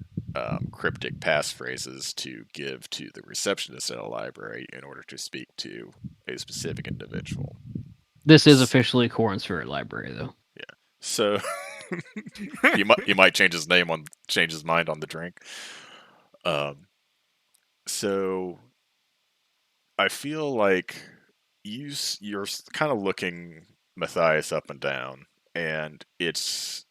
cryptic passphrases to give to the receptionist at a library in order to speak to a specific individual. This is officially Corrin's favorite library, though. So you might change his mind on the drink. So I feel like you're kind of looking Matthias up and down, and it's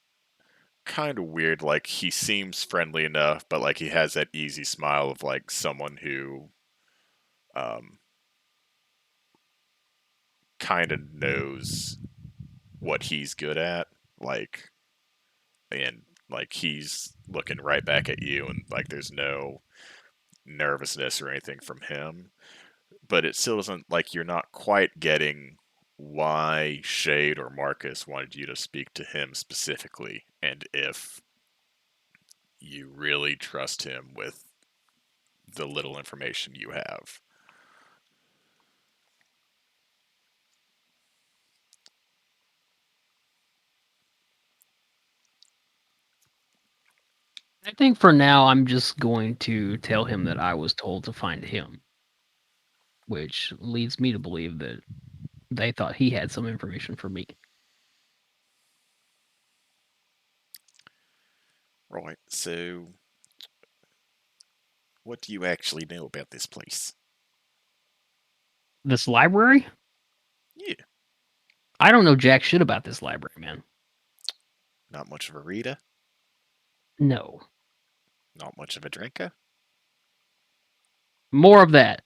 kind of weird. Like he seems friendly enough, but like he has that easy smile of like someone who um, kind of knows what he's good at. Like and like he's looking right back at you, and like there's no nervousness or anything from him. But it still isn't like you're not quite getting why Shade or Marcus wanted you to speak to him specifically, and if you really trust him with the little information you have. I think for now, I'm just going to tell him that I was told to find him, which leads me to believe that they thought he had some information for me. Right, so what do you actually know about this place? This library? Yeah, I don't know jack shit about this library, man. not much of a reader, No. not much of a drinker. More of that.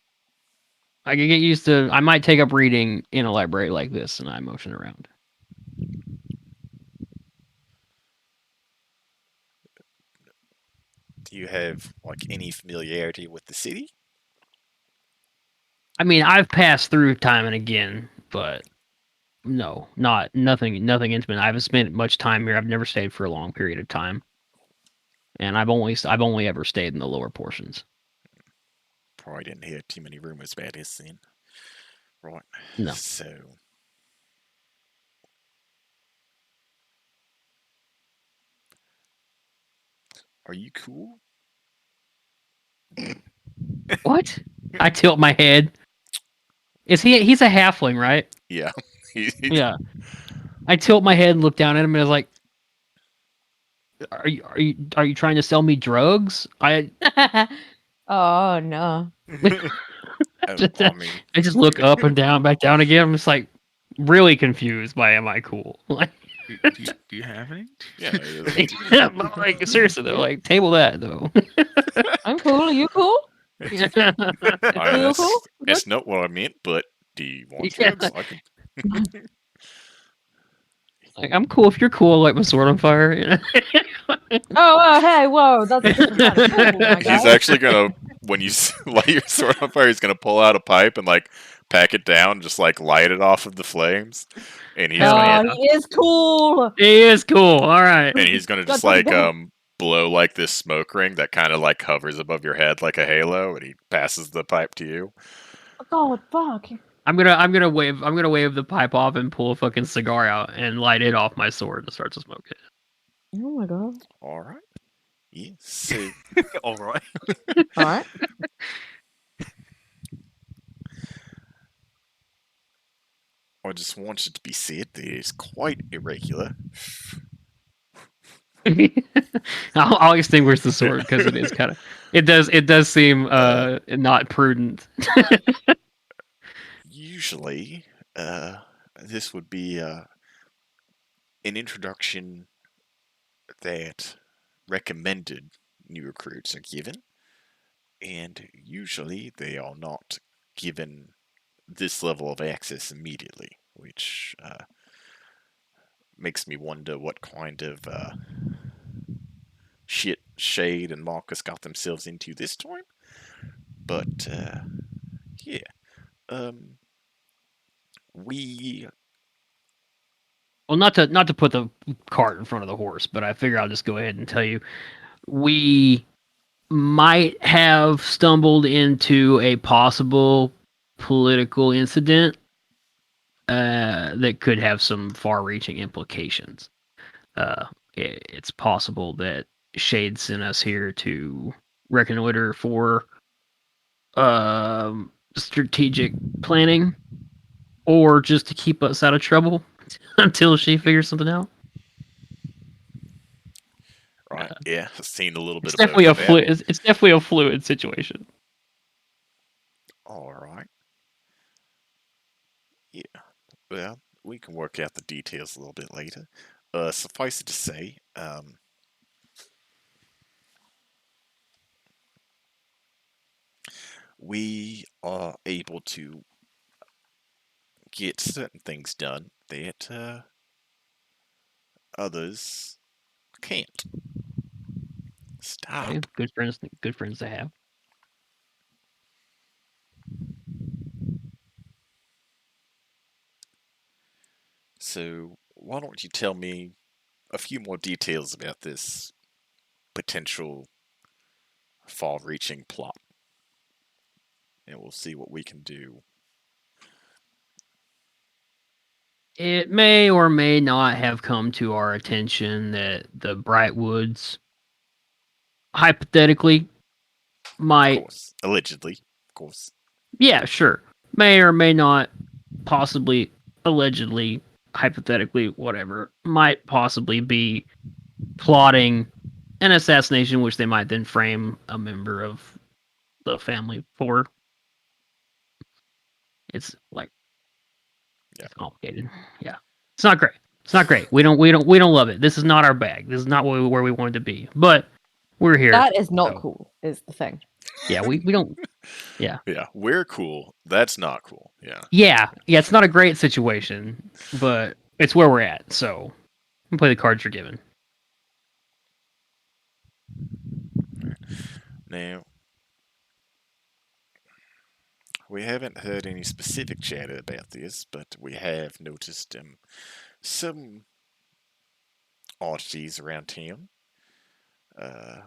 I can get used to. I might take up reading in a library like this, and I motion around. you have like any familiarity with the city? I mean, I've passed through time and again, but no, nothing intimate. I haven't spent much time here. I've never stayed for a long period of time, and I've only ever stayed in the lower portions. Probably didn't hear too many rumors about this then. Right. No. So, are you cool? What? I tilt my head. Is he? He's a halfling, right? Yeah. Yeah. I tilt my head and look down at him, and I was like, "Are you trying to sell me drugs?" Oh no. I mean, I just look up and down, back down again. I'm just like really confused by am I cool? Like, Do you have any? yeah. but, like seriously though, like table that though. I'm cool. Are you cool? I You mean, cool? that's not what I meant, but do you want Yeah. drugs? I can. Like, I'm cool if you're cool. Like my sword on fire. You know? Oh, hey, whoa, that's a different kind of cool, my guy. He's actually gonna, when you light your sword on fire, he's gonna pull out a pipe and like pack it down, just like light it off of the flames, and he's Hell gonna Oh, he is cool. He is cool. All right. just like blow like this smoke ring that kind of like hovers above your head like a halo, and he passes the pipe to you. God, fuck. I'm gonna wave the pipe off and pull a fucking cigar out and light it off my sword and start to smoke it. Oh my god. All right. Yeah. So All right. All right. I just want it to be said that it's quite irregular. I'll extinguish the sword because it is kind of it does seem not prudent. Usually, this would be an introduction that recommended new recruits are given, and usually they are not given this level of access immediately, which makes me wonder what kind of shit Shade and Marcus got themselves into this time. But yeah, we Well, not to put the cart in front of the horse, but I figure I'll just go ahead and tell you we might have stumbled into a possible political incident that could have some far-reaching implications. It's possible that Shade sent us here to reconnoiter for strategic planning, or just to keep us out of trouble until she figures something out. right, yeah, seen a little bit It's of definitely both a of that. it's definitely a fluid situation. All right. Yeah. Well, we can work out the details a little bit later. Suffice it to say, we are able to get certain things done that others can't. Stop. Okay, good friends to have. So, why don't you tell me a few more details about this potential far reaching plot? And we'll see what we can do. It may or may not have come to our attention that the Brightwoods hypothetically Of might, course. Allegedly. Of course. yeah, sure, may or may not, possibly, allegedly, hypothetically, whatever, might possibly be plotting an assassination, which they might then frame a member of the family for. It's like Yeah. it's complicated. Yeah, it's not great. It's not great. We don't love it. This is not our bag. This is not where we wanted to be. But we're here. That is not so, cool, is the thing. Yeah, we don't. Yeah. Yeah, we're cool. That's not cool. Yeah. Yeah. It's not a great situation, but it's where we're at. So we play the cards you're given. Now, we haven't heard any specific chatter about this, but we have noticed some oddities around town. Uh,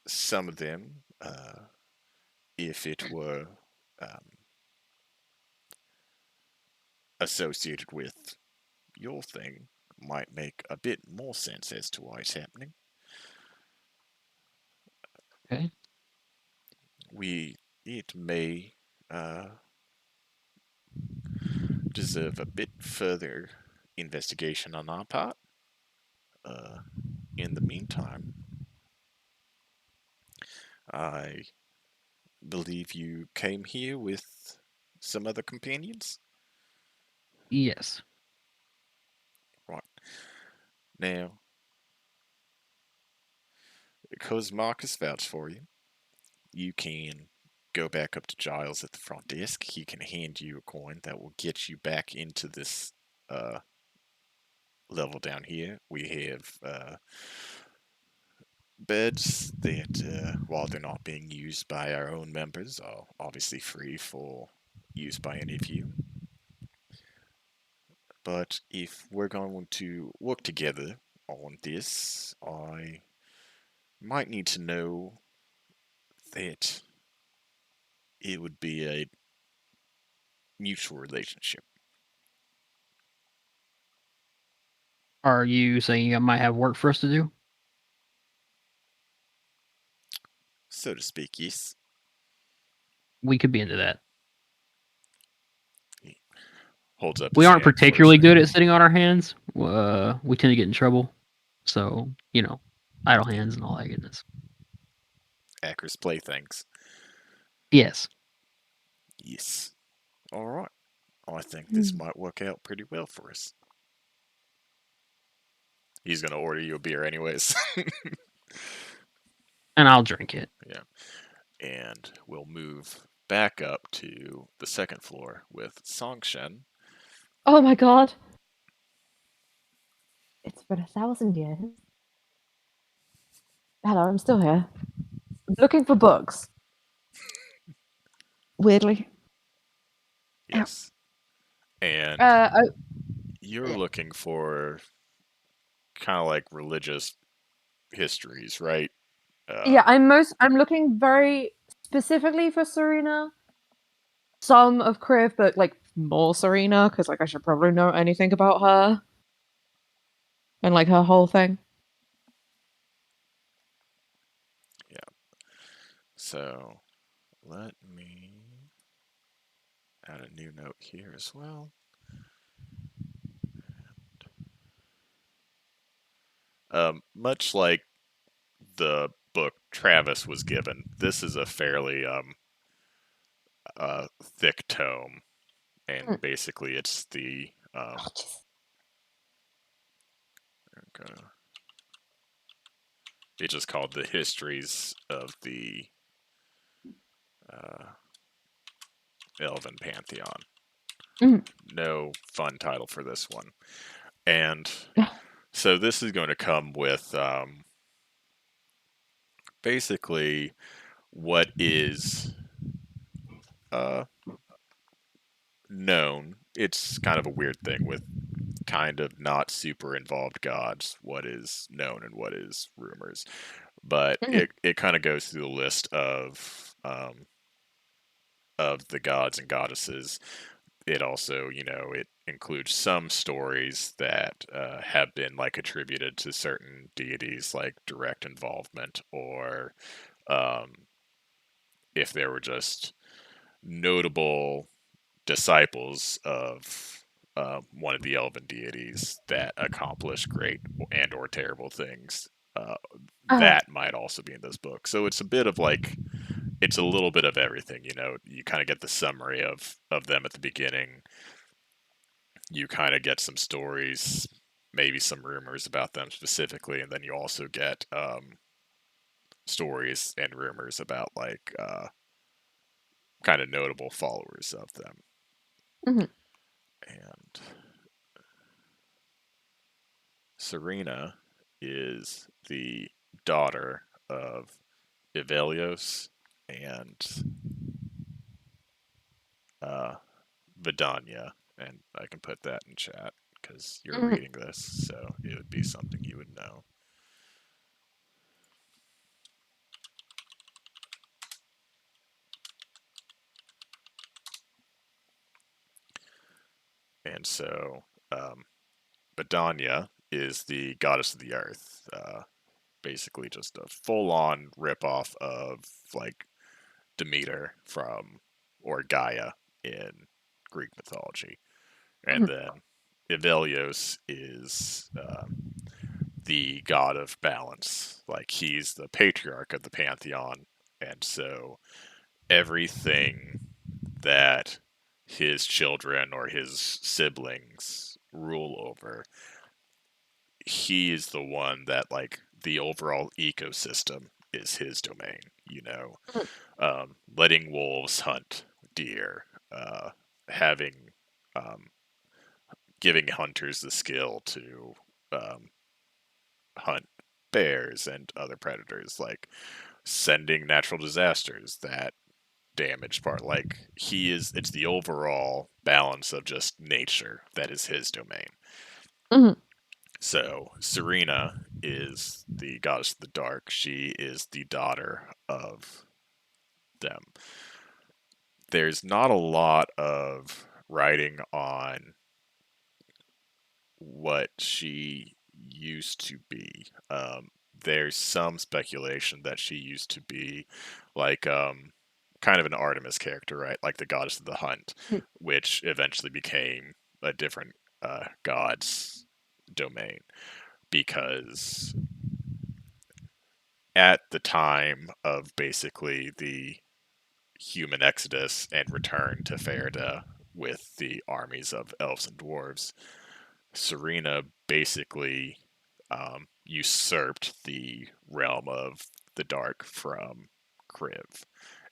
some of them, if it were um, associated with your thing, might make a bit more sense as to why it's happening. Okay. It may uh, deserve a bit further investigation on our part. Uh, in the meantime, I believe you came here with some other companions. Yes. Right. Now, because Marcus vouched for you, you can go back up to Giles at the front desk. He can hand you a coin that will get you back into this uh, level down here. We have beds that, while they're not being used by our own members, are obviously free for use by any of you. But if we're going to work together on this, I might need to know that it would be a mutual relationship, Are you saying I might have work for us to do? so to speak. Yes. We could be into that. He holds up We his aren't hand for a particularly good second. at sitting on our hands. We tend to get in trouble. So, idle hands and all that goodness. Acker's playthings. Yes. Yes. All right. I think this Hmm. might work out pretty well for us. He's gonna order you a beer anyways. And I'll drink it. Yeah. And we'll move back up to the second floor with Songshen. Oh my god. It's been 1,000 years. Hello, I'm still here. Looking for books. Weirdly. Ow. Yes. And Oh, you're yeah. looking for kind of like religious histories, right? Yeah, I'm looking very specifically for Serena. Some of Kriv, but like more Serena, because like I should probably know anything about her. And like her whole thing. Yeah. So let me add a new note here as well. Much like the book Travis was given, this is a fairly thick tome, and Mm. basically it's the Oh, jeez. it's just called the histories of the uh, Elven Pantheon. Mhm. No fun title for this one, and Yeah. so this is going to come with basically what is uh, known. It's kind of a weird thing with kind of not super involved gods, what is known and what is rumors. But Mhm. it kind of goes through the list of the gods and goddesses. It also, it includes some stories that have been like attributed to certain deities, like direct involvement, or um, if there were just notable disciples of one of the elven deities that accomplish great and or terrible things. Oh. That might also be in this book. So it's a bit of like it's a little bit of everything. You kind of get the summary of them at the beginning. You kind of get some stories, maybe some rumors about them specifically, and then you also get stories and rumors about like kind of notable followers of them. Mhm. And Serena is the daughter of Ivelios and Vidania, and I can put that in chat because you're Mhm. reading this, so it would be something you would know. And so, Vidania is the goddess of the earth. Basically, just a full-on rip-off of like Demeter from or Gaia in Greek mythology. And Mhm. then Ivelios is the god of balance. Like he's the patriarch of the pantheon, and so everything that his children or his siblings rule over, he is the one that like the overall ecosystem is his domain. Mhm. Letting wolves hunt deer, having um, giving hunters the skill to um, hunt bears and other predators, like sending natural disasters that damage part. Like it's the overall balance of just nature that is his domain. Mhm. So Serena is the goddess of the dark. She is the daughter of them. There's not a lot of writing on what she used to be. There's some speculation that she used to be like kind of an Artemis character, right? Like the goddess of the hunt, Mhm. which eventually became a different god's domain because at the time of basically the human exodus and return to Farideh with the armies of elves and dwarves, Serena basically usurped the realm of the dark from Kriv.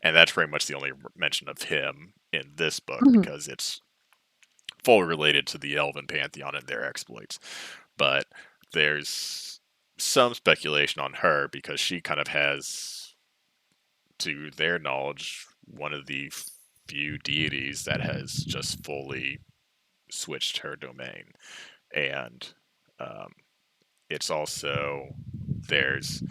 And that's pretty much the only mention of him in this book Mhm. because it's fully related to the Elven Pantheon and their exploits. But there's some speculation on her because she kind of has, to their knowledge, one of the few deities that has just fully switched her domain. And um, it's also, there's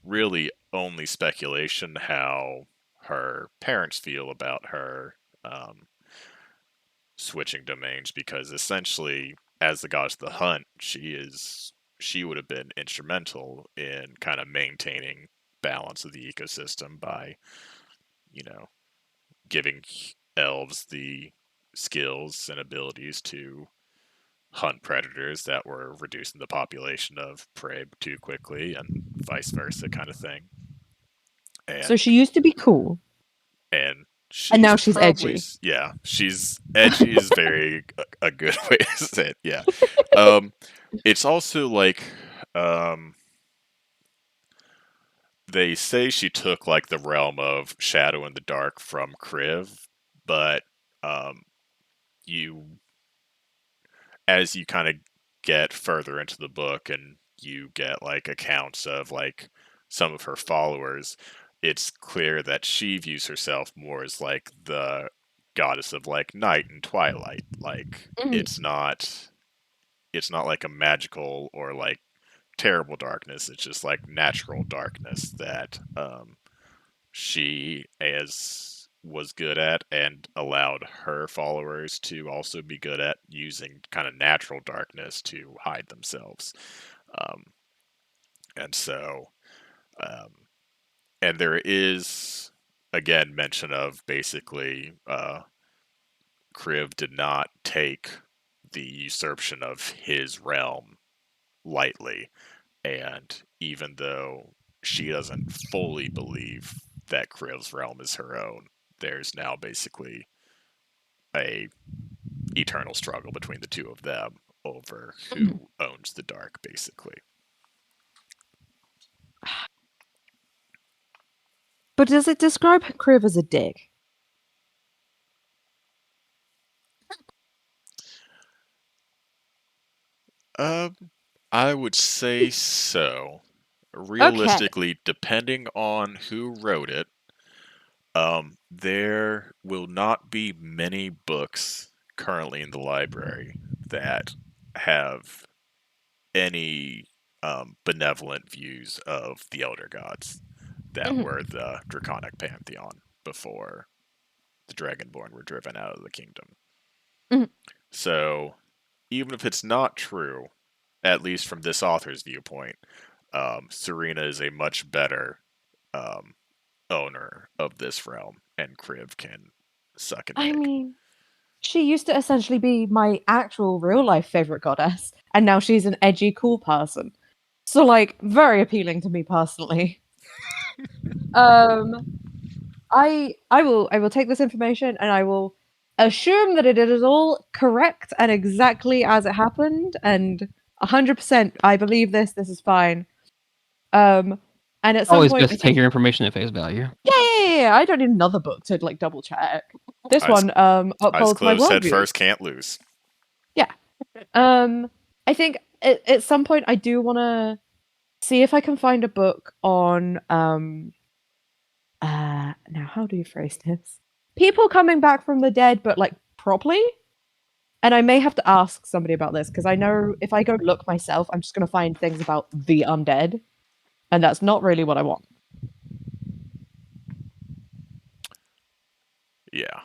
really only speculation how her parents feel about her um, switching domains because essentially, as the goddess of the hunt, she would have been instrumental in kind of maintaining balance of the ecosystem by, you know, giving elves the skills and abilities to hunt predators that were reducing the population of prey too quickly and vice versa kind of thing. So And she used to be cool, and and she's now she's probably, edgy. yeah, she's edgy is very a good way to say it. Yeah. Um it's also like um they say she took like the realm of shadow and the dark from Kriv, but um you as you kind of get further into the book and you get like accounts of like some of her followers, it's clear that she views herself more as like the goddess of like night and twilight. Like Mhm. it's not like a magical or like terrible darkness. It's just like natural darkness that she as was good at and allowed her followers to also be good at using kind of natural darkness to hide themselves. Um, and so, um, and there is again mention of basically Kriv did not take the usurpation of his realm lightly. And even though she doesn't fully believe that Kriv's realm is her own, there's now basically a eternal struggle between the two of them over Mhm. who owns the dark, basically. But does it describe Kriv as a dick? Um, I would say so. realistically, depending on who wrote it, there will not be many books currently in the library that have any benevolent views of the Elder Gods that Mhm. were the Draconic Pantheon before the Dragonborn were driven out of the kingdom. Mhm. So, even if it's not true, at least from this author's viewpoint, Serena is a much better um, owner of this realm, and Kriv can suck a I dick. mean, she used to essentially be my actual real life favorite goddess, and now she's an edgy, cool person. So, like, very appealing to me personally. Um, I will take this information and I will assume that it is all correct and exactly as it happened, and 100% I believe this. This is fine. And at some Always point, best I to take think, your information at face value. yeah. I don't need another book to like double check. This Eyes- one Eyes upholds my closed, head worldview. first, can't lose. I think at some point I do want to see if I can find a book on now how do you phrase this? People coming back from the dead, but like properly. And I may have to ask somebody about this because I know if I go look myself, I'm just going to find things about the undead, and that's not really what I want. Yeah.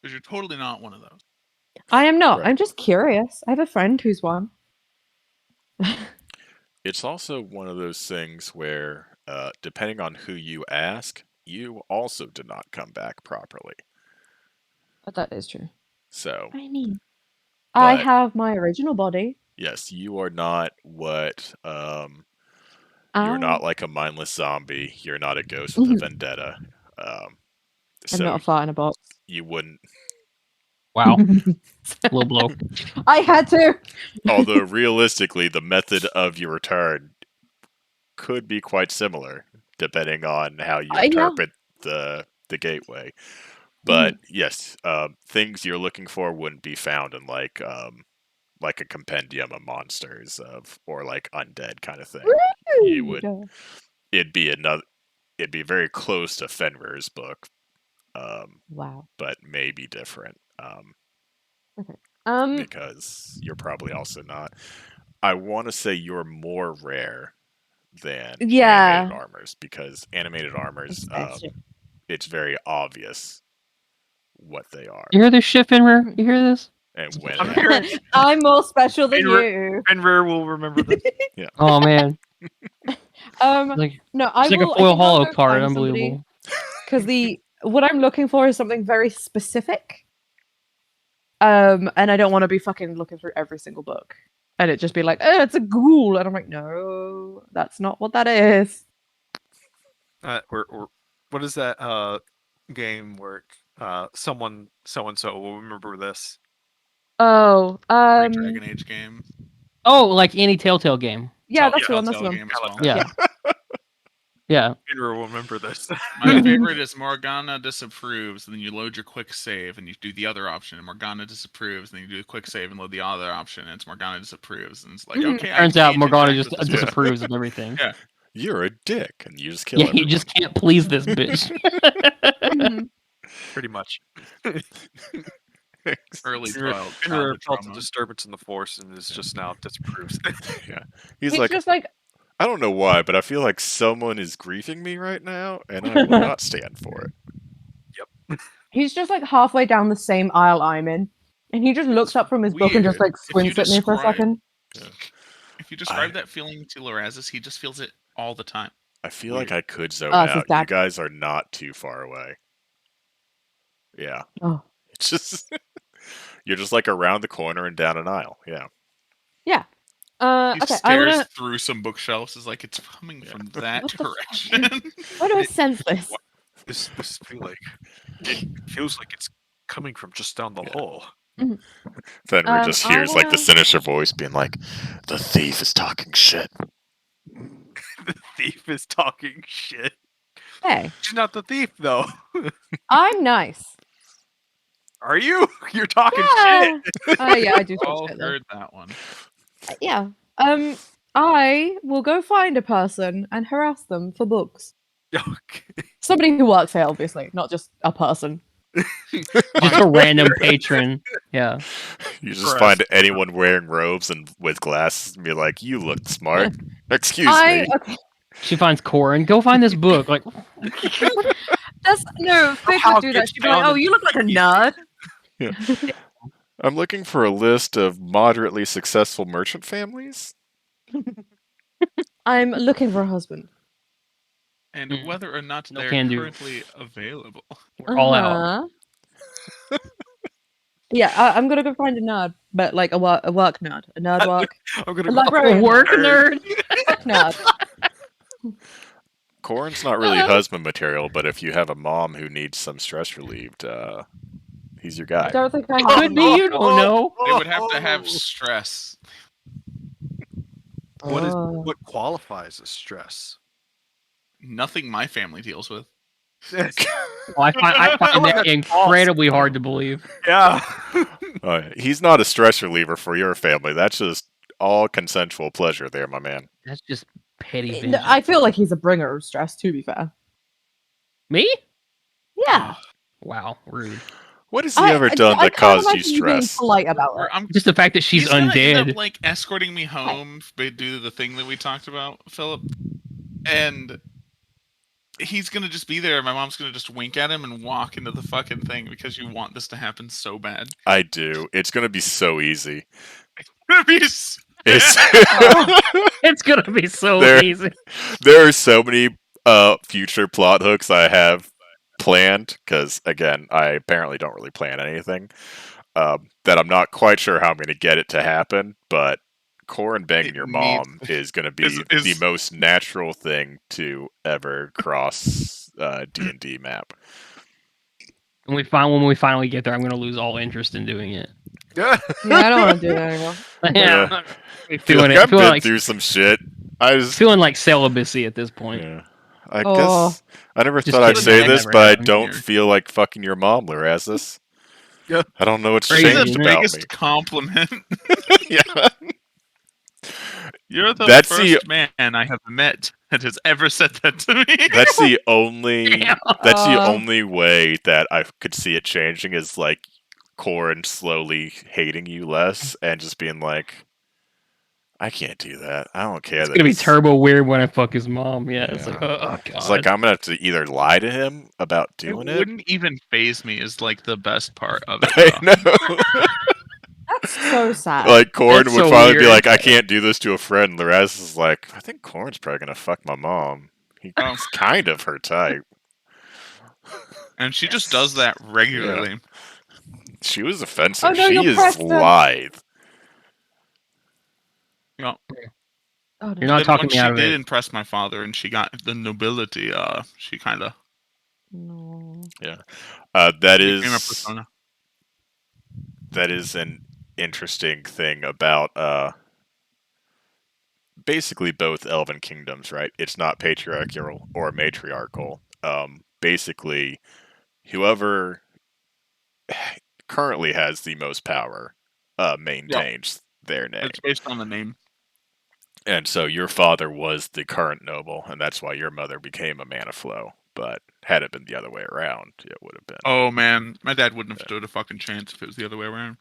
Because you're totally not one of those. I am not. Right. I'm just curious. I have a friend who's one. It's also one of those things where, depending on who you ask, you also did not come back properly. But that is true. So, I mean, I but have my original body. yes, you are not what. You're Ah, not like a mindless zombie. You're not a ghost with a vendetta. Um, I'm so not a fart in a box. you wouldn't. Wow, low blow. I had to. Although realistically, the method of your return could be quite similar, depending on how you Yeah. interpret the gateway. But yes, things you're looking for wouldn't be found in like a compendium of monsters or like undead kind of thing. You would Rude. it'd be another it'd be very close to Fenrir's book, Wow. but maybe different. Um. Because you're probably also not. I want to say you're more rare than Yeah. animated armors because animated armors, Especially. it's very obvious what they are You hear this shit, Finrer? You hear this? and when I'm it here. happens. I'm more special than Fenrir- you. Fenrir will remember this. Oh man, like No, I it's like will. a I foil think I'll hollow go card. find somebody Unbelievable. because what I'm looking for is something very specific. And I don't want to be fucking looking through every single book and it just be like, oh, it's a ghoul, and I'm like, no, that's not what that is. What is that game where someone so and so will remember this? Oh, Free Dragon Age game. Oh, like any Telltale game. yeah, that's the one. Telltale That's the one. game as well. Yeah. Yeah. Fenrir will remember this. My favorite is Morgana disapproves, and then you load your quick save, and you do the other option, and Morgana disapproves, and then you do the quick save and load the other option, and it's Morgana disapproves, and it's like, okay, Turns I out can't Morgana interact just with this disapproves of everything. Yeah. You're a dick, and you just kill Yeah, everyone. you just can't please this bitch. Pretty much. early Fenrir childhood felt a trauma. disturbance in the force and is just now disapproves. Yeah, he's He's like, just like, I don't know why, but I feel like someone is griefing me right now, and I will not stand for it. he's just like halfway down the same aisle I'm in, and he just looks up from his book and just Weird. like If you squints at me for a describe- second. If you describe that feeling to Lorazes, he just feels it all the time. I feel like Weird. I could zone Oh, it's his out. You dad. guys are not too far away. Yeah, Oh, it's just you're just like around the corner and down an aisle. Yeah. yeah. He Okay, I stares wanna. through some bookshelves, is like, it's coming Yeah. from that What the fuck? direction. Why do I sense this? This feel like it feels like it's coming from just down the hall. Fenrir just I hears like the wanna- sinister voice being like, "The thief is talking shit." The thief is talking shit. Hey, She's not the thief though. I'm nice. Are you? You're talking Yeah. shit. Yeah, I do talk All shit though. heard that one. Yeah. I will go find a person and harass them for books. Okay. Somebody who works here, obviously, not just a person. Just a random patron. Yeah. You just Harass find them. anyone wearing robes and with glasses and be like, "You look smart." Excuse I me. okay. She finds Corin. Go find this book. Like, That's no. Fig how would do it that. gets She'd be like, found "Oh, in you look like a easy. nerd." I'm looking for a list of moderately successful merchant families. I'm looking for a husband. And Mm. whether or not No they're can do. currently available. we're all out. Uh-huh. Yeah, I'm gonna go find a nerd, but like a work nerd, a nerd work, I'm gonna a go librarian Work nerd. nerd. work nerd. Corin's not really husband material, but if you have a mom who needs some stress relieved, he's your I guy. don't think I have. Could be. You don't know. They would have to have Oh. stress. What is Oh. what qualifies as stress? Nothing my family deals with. Well, I find that That's incredibly hard to believe. Yeah. He's not a stress reliever for your family. That's just all consensual pleasure there, my man. That's just petty No, vengeance. I feel like he's a bringer of stress. To be fair. Me? Yeah. Wow, rude. What has he ever done that can't caused you imagine you being stress? polite about Or it. I'm Just the fact that she's he's gonna end undead. up, like escorting me home to do the thing that we talked about, Philip. And he's gonna just be there. My mom's gonna just wink at him and walk into the fucking thing because you want this to happen so bad. I do. It's gonna be so easy. It's It's It's gonna be so There- easy. there are so many future plot hooks I have planned because again, I apparently don't really plan anything. That I'm not quite sure how I'm going to get it to happen, but Corin banging It your needs- mom is going to be is- the most natural thing to ever cross D&D map. When we finally get there, I'm gonna lose all interest in doing it. Yeah. Yeah, I don't want to do that anymore. Yeah, Yeah. I'm Feel feeling like it. I've been through some shit. I just Feeling like celibacy at this point. yeah. I Oh. guess I never Just thought I'd kidding, say that this, never but I happened don't here. feel like fucking your mom, Larazis. Yeah. I don't know what's Crazy, the changed isn't it? about me. biggest compliment. Yeah. You're the That's first man I have met that has ever said that to me. That's the only Yeah. that's the Uh. only way that I could see it changing is like Corin slowly hating you less and just being like, I can't do that. I don't care. It's that gonna be it's- turbo weird when I fuck his mom. Yeah, it's like, Yeah. oh god. It's like I'm gonna have to either lie to him about doing It it. wouldn't even phase me is like the best part of it. I though. know. That's so sad. Like Corin That's would so finally be weird. like, I can't do this to a friend. Laraz is like, I think Corin's probably gonna fuck my mom. He's Oh. kind of her type. And she just does that regularly. She was offensive. Oh, no, she you're is Preston. lithe. You know, Oh, no. You're not then talking once me she out of did it. impress my father and she got the nobility, she kind of No. That became a is persona. that is an interesting thing about basically both elven kingdoms, right? It's not patriarchal or matriarchal. Basically, whoever currently has the most power maintains their name. It's based on the name. And so your father was the current noble, and that's why your mother became a man of flow. But had it been the other way around, it would have been. Oh man, my dad wouldn't have stood a fucking chance if it was the other way around.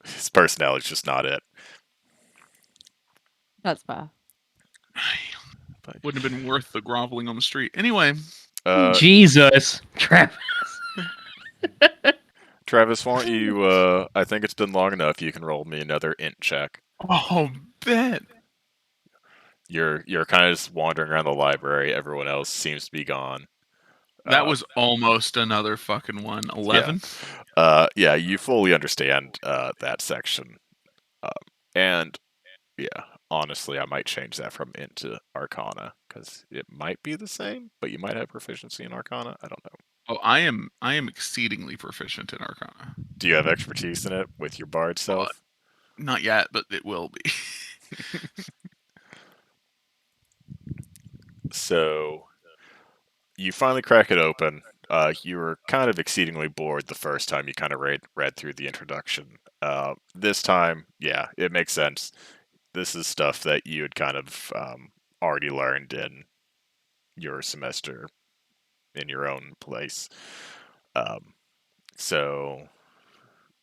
His personality's just not it. That's fair. But, Wouldn't have been worth the groveling on the street. Anyway, Jesus, Travis. Travis, why don't you? I think it's been long enough. You can roll me another int check. oh bet. You're kind of just wandering around the library. Everyone else seems to be gone. That was almost another fucking one. 11. Yeah, you fully understand that section, and yeah, honestly, I might change that from int to Arcana because it might be the same, but you might have proficiency in Arcana. I don't know. Oh, I am exceedingly proficient in Arcana. Do you have expertise in it with your bard self? Not yet, but it will be. So you finally crack it open. You were kind of exceedingly bored the first time you kind of read through the introduction. This time, yeah, it makes sense. This is stuff that you had kind of already learned in your semester in your own place. Um, so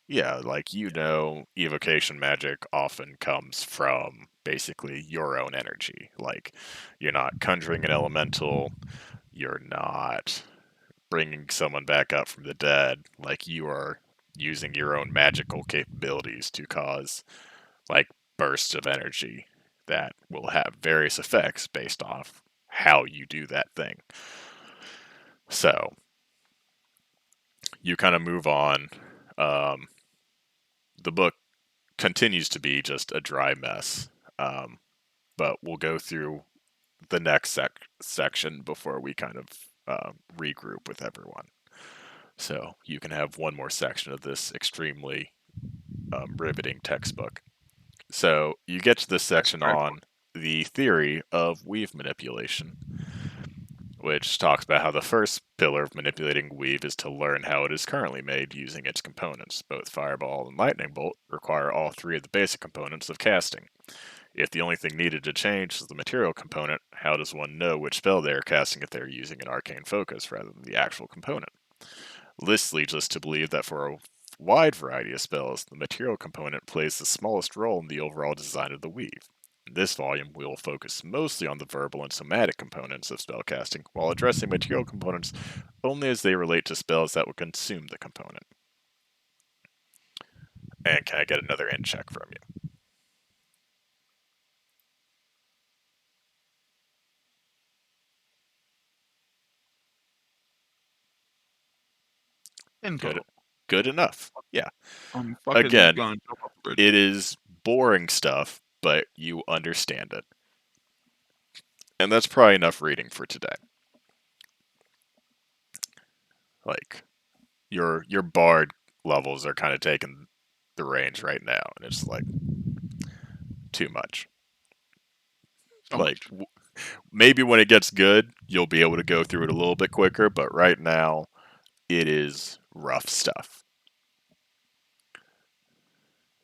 yeah, like evocation magic often comes from basically your own energy. Like you're not conjuring an elemental, you're not bringing someone back up from the dead. Like you are using your own magical capabilities to cause like bursts of energy that will have various effects based off how you do that thing. So you kind of move on. Um, the book continues to be just a dry mess, but we'll go through the next section before we kind of regroup with everyone. So you can have one more section of this extremely riveting textbook. So you get to this section on the theory of weave manipulation, which talks about how the first pillar of manipulating weave is to learn how it is currently made using its components. Both Fireball and Lightning Bolt require all three of the basic components of casting. If the only thing needed to change is the material component, how does one know which spell they are casting if they are using an arcane focus rather than the actual component? This leads us to believe that for a wide variety of spells, the material component plays the smallest role in the overall design of the weave. In this volume, we will focus mostly on the verbal and somatic components of spellcasting, while addressing material components only as they relate to spells that will consume the component. And can I get another in check from you? Info. Good enough. Yeah. I'm fucking Again, gonna jump off the bridge. it is boring stuff, but you understand it. And that's probably enough reading for today. Like your bard levels are kind of taking the range right now, and it's like too much. So Like much. maybe when it gets good, you'll be able to go through it a little bit quicker, but right now it is rough stuff.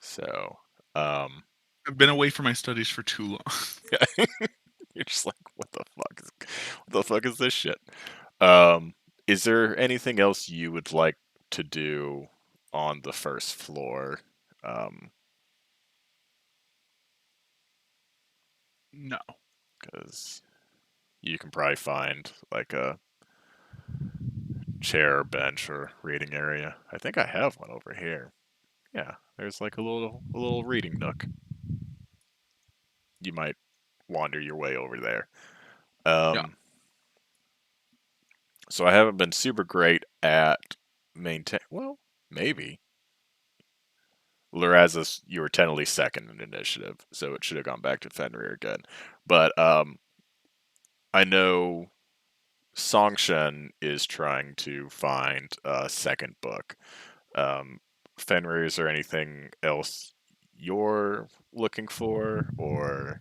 So, I've been away from my studies for too long. you're just like, what the fuck is this shit? Is there anything else you would like to do on the first floor? No. Because you can probably find like a chair, bench, or reading area. I think I have one over here. Yeah, there's like a little reading nook. You might wander your way over there. Yeah. So I haven't been super great at maintain. Well, maybe. Lorazis, you were technically second in initiative, so it should have gone back to Fenrir again. But I know Songshen is trying to find a second book. Fenrir, is there anything else you're looking for, or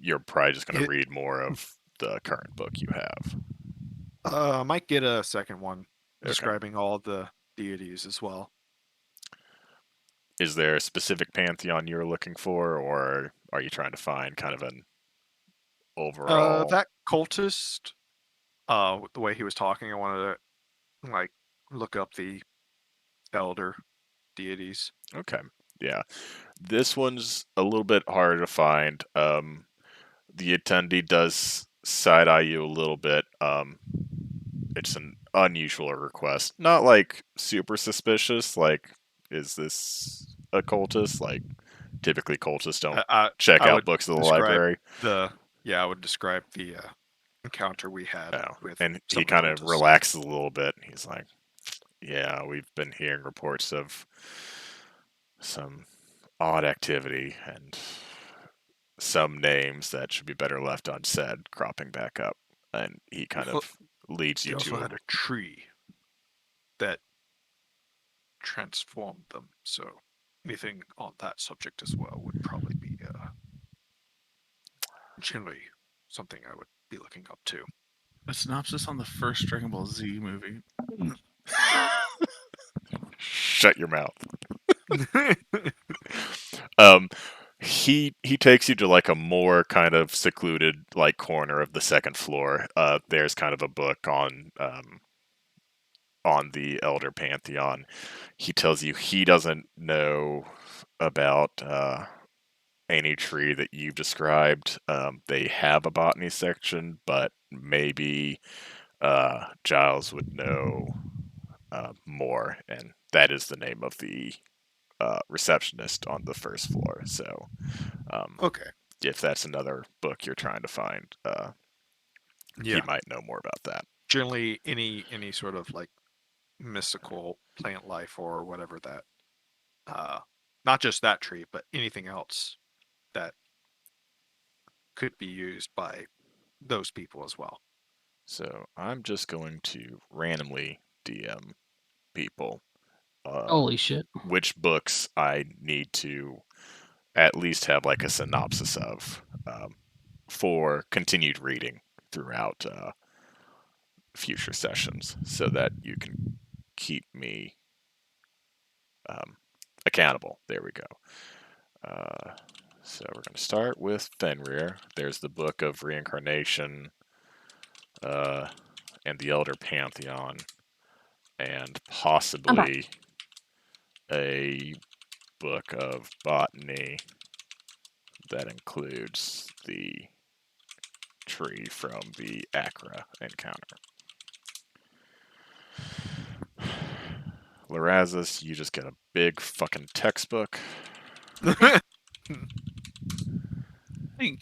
you're probably just going to read more of the current book you have? I might get a second one Okay. describing all the deities as well. Is there a specific pantheon you're looking for, or are you trying to find kind of an overall? That cultist, the way he was talking, I wanted to like look up the elder deities. Okay, yeah. This one's a little bit harder to find. The attendee does side eye you a little bit. It's an unusual request. Not like super suspicious, like, is this a cultist? Like, typically cultists don't check I out would books at the describe library. I would describe the encounter we had Oh, with and some he of the kind of cultists. relaxes a little bit. He's like, yeah, we've been hearing reports of some odd activity and some names that should be better left unsaid cropping back up. And he kind of leads They you also to had a tree that transformed them. So anything on that subject as well would probably be generally something I would be looking up to. A synopsis on the first Dragon Ball Z movie. Shut your mouth. um, he takes you to like a more kind of secluded like corner of the second floor. There's kind of a book on the Elder Pantheon. He tells you he doesn't know about any tree that you've described. They have a botany section, but maybe Giles would know more, and that is the name of the receptionist on the first floor. So, Okay. if that's another book you're trying to find, he Yeah. might know more about that. Generally, any sort of like mystical plant life or whatever that, not just that tree, but anything else that could be used by those people as well. So I'm just going to randomly DM people Holy shit. which books I need to at least have like a synopsis of for continued reading throughout future sessions, so that you can keep me accountable. There we go. So we're going to start with Fenrir. There's the Book of Reincarnation and the Elder Pantheon, and possibly a book of botany that includes the tree from the Accra encounter. Lorazis, you just get a big fucking textbook. Thank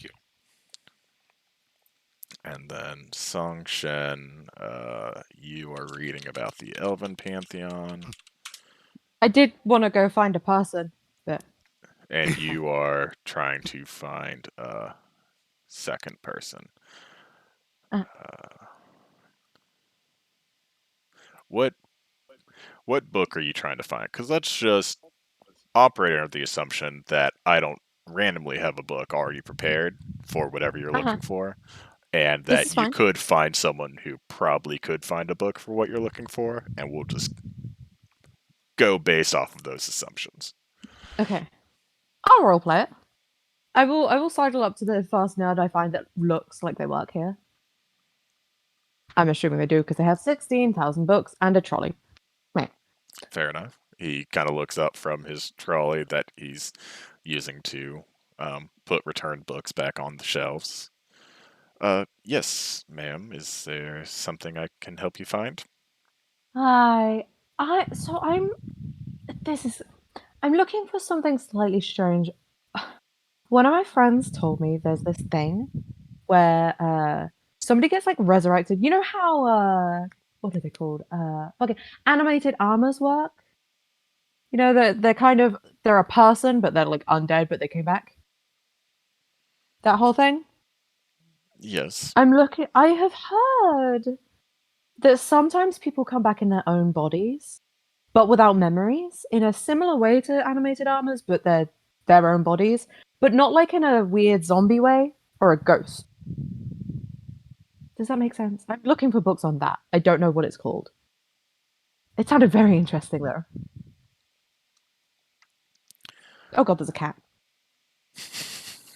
you. And then Song Shen, you are reading about the Elven Pantheon, I did want to go find a person, but and you are trying to find a second person. Uh. What book are you trying to find? Because let's just operate under the assumption that I don't randomly have a book already prepared for whatever you're looking for, and this is that you fine. could find someone who probably could find a book for what you're looking for, and we'll just go based off of those assumptions. Okay, I'll roleplay it. I will sidle up to the first nerd I find that looks like they work here. I'm assuming they do because they have 16,000 books and a trolley. Right. Fair enough. He kind of looks up from his trolley that he's using to put returned books back on the shelves. Yes, ma'am. Is there something I can help you find? Hi. So I'm looking for something slightly strange. One of my friends told me there's this thing where somebody gets like resurrected. You know how what are they called? Okay, animated armors work. You know that they're a person but they're like undead but they came back. That whole thing. Yes. I have heard that sometimes people come back in their own bodies, but without memories, in a similar way to animated armors, but they're their own bodies, but not like in a weird zombie way or a ghost. Does that make sense? I'm looking for books on that. I don't know what it's called. It sounded very interesting though. Oh god, there's a cat.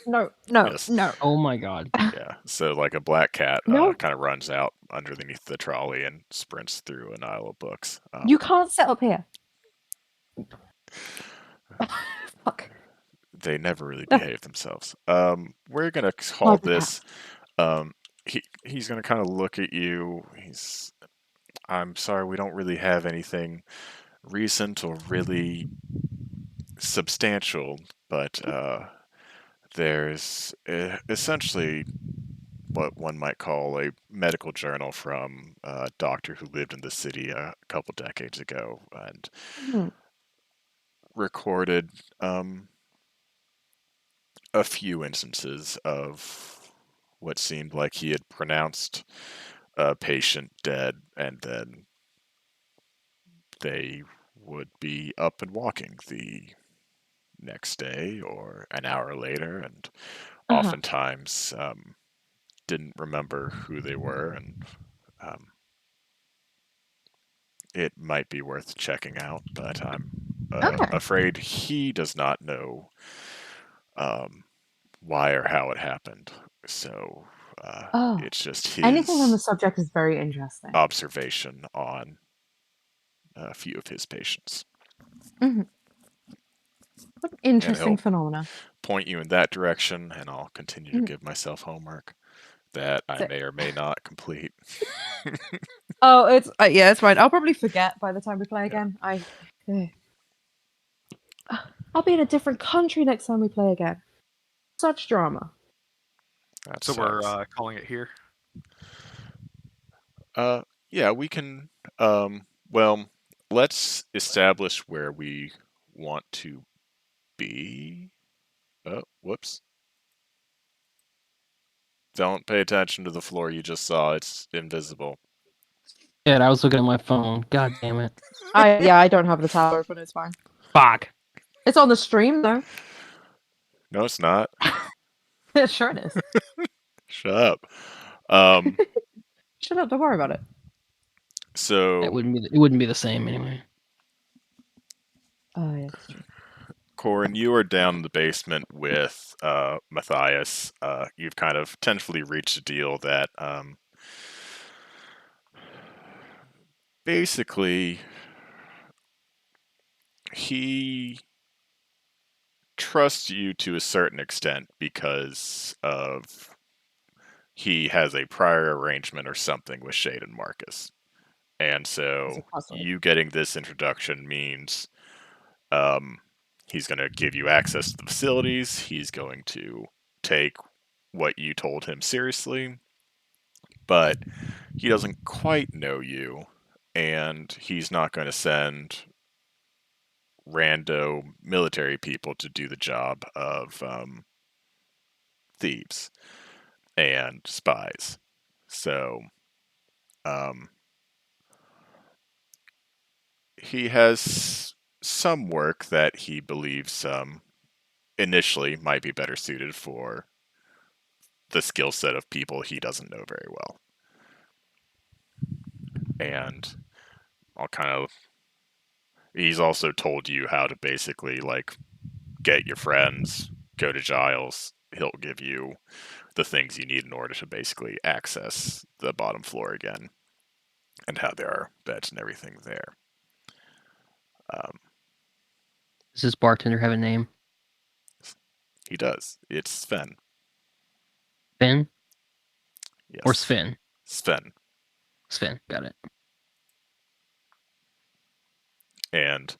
No, Yes. no. Oh my god. Yeah. So like a black cat No. kind of runs out underneath the trolley and sprints through an aisle of books. You can't sit up here. Fuck. They never really behave themselves. We're gonna call Pardon, this. He's gonna kind of look at you. I'm sorry, we don't really have anything recent or really substantial, but there's essentially what one might call a medical journal from a doctor who lived in the city a couple decades ago and recorded a few instances of what seemed like he had pronounced a patient dead, and then they would be up and walking the next day or an hour later, and oftentimes didn't remember who they were, and it might be worth checking out, but I'm Okay. afraid he does not know why or how it happened. So Oh, it's just anything on the his subject is very interesting. observation on a few of his patients. Mhm. What an And interesting he'll phenomena. point you in that direction, and I'll continue to Mhm. give myself homework that I So- may or may not complete. Oh, it's yeah, it's fine. I'll probably forget by the time we play again. I'll be in a different country next time we play again. Such drama. That So we're sucks. calling it here. Yeah, we can. Well, let's establish where we want to be. Oh, whoops. Don't pay attention to the floor you just saw. It's invisible. Yeah, I was looking at my phone. God damn it. I don't have the tab open. It's fine. Fuck. It's on the stream though. No, it's not. Sure it is. Shut up. Um, Shut up. Don't worry about it. so It wouldn't be the same anyway. Oh yeah, that's true. Corin, you are down in the basement with Matthias. You've kind of tentatively reached a deal that basically he trusts you to a certain extent because of he has a prior arrangement or something with Shade and Marcus. And It's so a puzzle. you getting this introduction means um, he's going to give you access to the facilities. He's going to take what you told him seriously, but he doesn't quite know you, and he's not going to send rando military people to do the job of thieves and spies. So um, he has some work that he believes initially might be better suited for the skill set of people he doesn't know very well. And I'll kind of he's also told you how to basically like get your friends, go to Giles. He'll give you the things you need in order to basically access the bottom floor again, and how there are beds and everything there. Um, Does this bartender have a name? he does. It's Sven. Finn Yes. or Sven? Sven. Sven, got it. And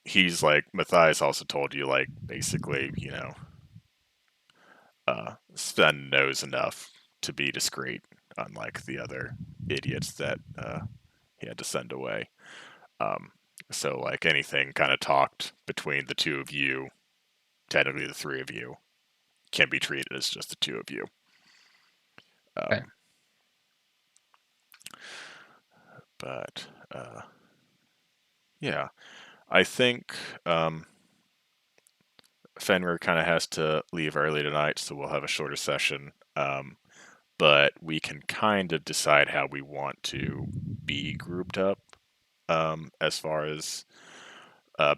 he's like Matthias also told you like basically, Sven knows enough to be discreet, unlike the other idiots that he had to send away. Um, so like anything kind of talked between the two of you, technically the three of you, can be treated as just the two of you. Okay. But yeah, I think Fenrir kind of has to leave early tonight, so we'll have a shorter session. But we can kind of decide how we want to be grouped up as far as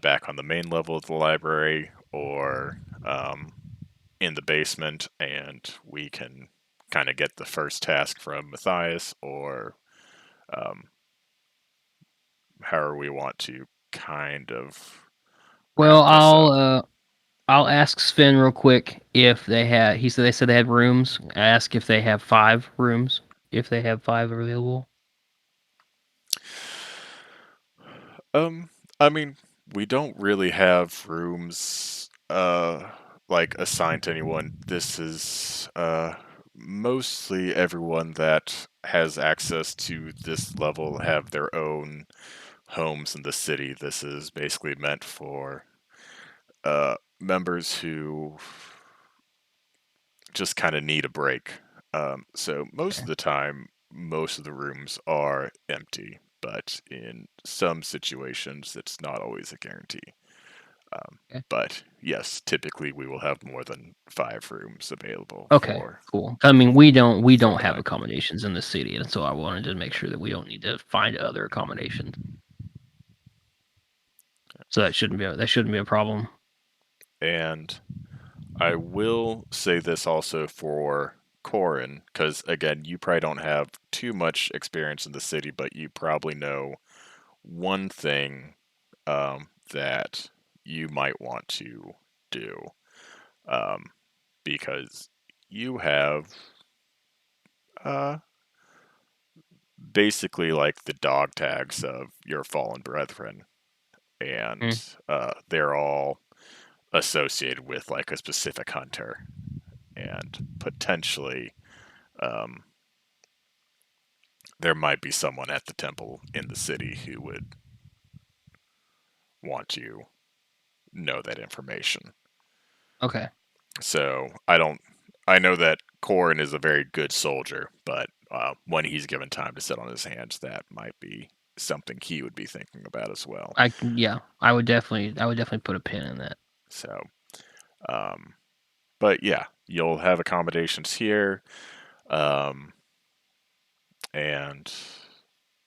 back on the main level of the library or in the basement, and we can kind of get the first task from Matthias or however we want to kind of Well, wrap this up. I'll ask Sven real quick if they had. They said they had rooms. I ask if they have 5 rooms. If they have 5 available. Um, I mean, we don't really have rooms like assigned to anyone. This is mostly everyone that has access to this level have their own homes in the city. This is basically meant for members who just kind of need a break. So most Okay. of the time, most of the rooms are empty, but in some situations, it's not always a guarantee. Okay. But yes, typically we will have more than 5 rooms available. Okay, For cool. I mean, we don't have full-time. accommodations in the city, and so I wanted to make sure that we don't need to find other accommodations. So that shouldn't be a problem. And I will say this also for Corin, because again, you probably don't have too much experience in the city, but you probably know one thing that you might want to do, because you have uh, basically like the dog tags of your fallen brethren, and they're all associated with like a specific hunter, and potentially um, there might be someone at the temple in the city who would want to know that information. Okay. So I know that Corin is a very good soldier, but when he's given time to sit on his hands, that might be something he would be thinking about as well. I would definitely put a pin in that. So, but yeah, you'll have accommodations here, and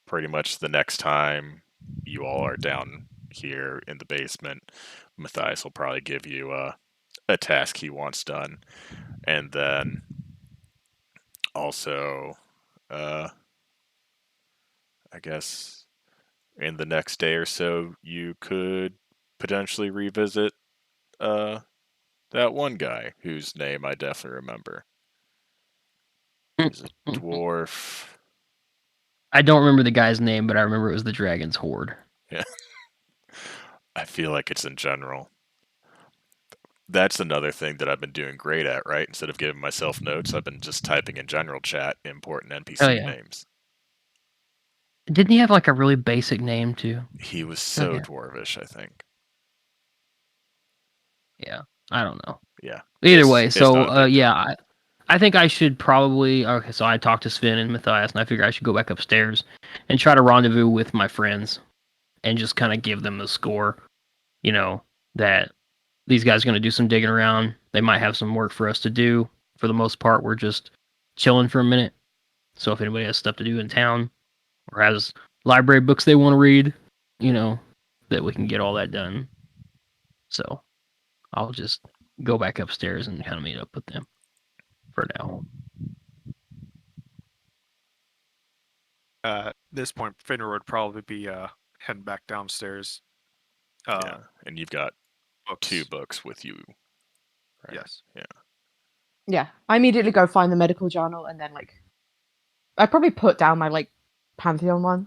pretty much the next time you all are down here in the basement, Matthias will probably give you a task he wants done, and then also, I guess in the next day or so, you could potentially revisit uh, that one guy whose name I definitely remember. He's a dwarf. I don't remember the guy's name, but I remember it was the Dragon's Horde. Yeah. I feel like it's in general. That's another thing that I've been doing great at, right? Instead of giving myself notes, I've been just typing in general chat important NPC Oh, yeah. names. Didn't he have like a really basic name too? He was so Okay. dwarvish, I think. Yeah, I don't know. Yeah. Either way, it's not so a big deal. yeah, I think I should probably. Okay, so I talked to Sven and Matthias, and I figure I should go back upstairs and try to rendezvous with my friends and just kind of give them the score. You know, that these guys are going to do some digging around. They might have some work for us to do. For the most part, we're just chilling for a minute. So if anybody has stuff to do in town or has library books they want to read, that we can get all that done. So I'll just go back upstairs and kind of meet up with them for now. At this point, Finner would probably be heading back downstairs. Yeah, and you've got Books. 2 books with you. Right? Yes. Yeah. Yeah, I immediately go find the medical journal and then I probably put down my Pantheon one.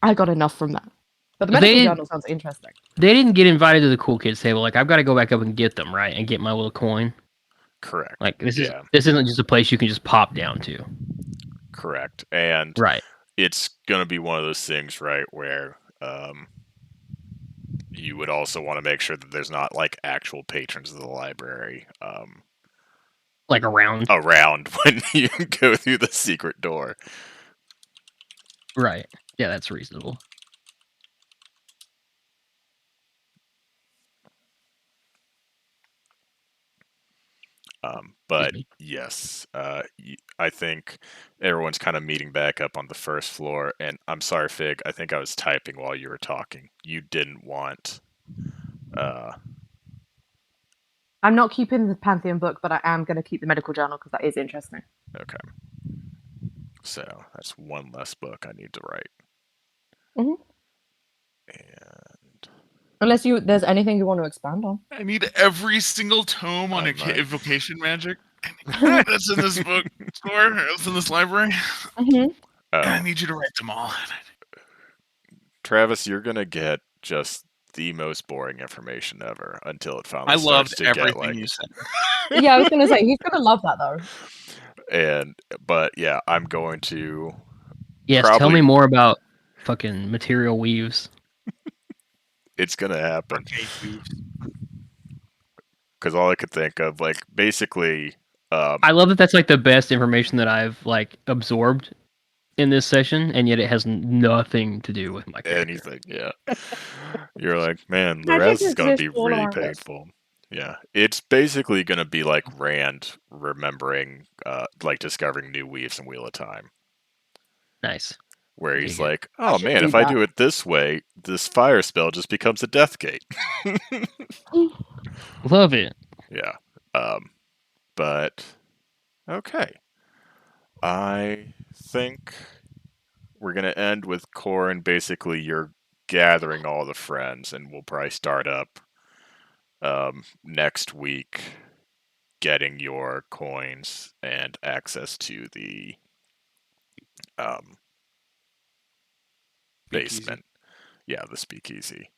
I got enough from that, but the medical journal sounds interesting. They didn't get invited to the cool kids table. Like I've got to go back up and get them, right, and get my little coin. Correct. Like this isn't just a place you can just pop down to. Correct. And right, it's gonna be one of those things, right, where you would also want to make sure that there's not like actual patrons of the library like around when you go through the secret door. Right. Yeah, that's reasonable. But yes, I think everyone's kind of meeting back up on the first floor. And I'm sorry, Fig, I think I was typing while you were talking. You didn't want. I'm not keeping the Pantheon book, but I am going to keep the medical journal because that is interesting. Okay. So that's one less book I need to write. Mm-hmm. And unless there's anything you want to expand on. I need every single tome on evocation magic. That's in this book store. That's in this library. Mm-hmm. I need you to write them all. Travis, you're gonna get just the most boring information ever until it finally. I starts loved to everything get, you said. Yeah, I was gonna say he's gonna love that though. But yeah, I'm going to. Yes, tell me more about fucking material weaves. It's gonna happen. Because all I could think of, basically. I love that. That's the best information that I've absorbed in this session, and yet it has nothing to do with my character. Anything, yeah. You're like, man, Magic Larez is going to exists be all really around us. painful. Yeah, it's basically going to be like Rand remembering, like discovering new weaves in Wheel of Time, Nice. where Dig he's it. like, I oh should man, do if I that. do it this way, this fire spell just becomes a death gate. Love it. Yeah. But okay. I think we're gonna end with Corin. Basically, you're gathering all the friends, and we'll probably start up next week, getting your coins and access to the um, Speakeasy. basement. Yeah, the speakeasy,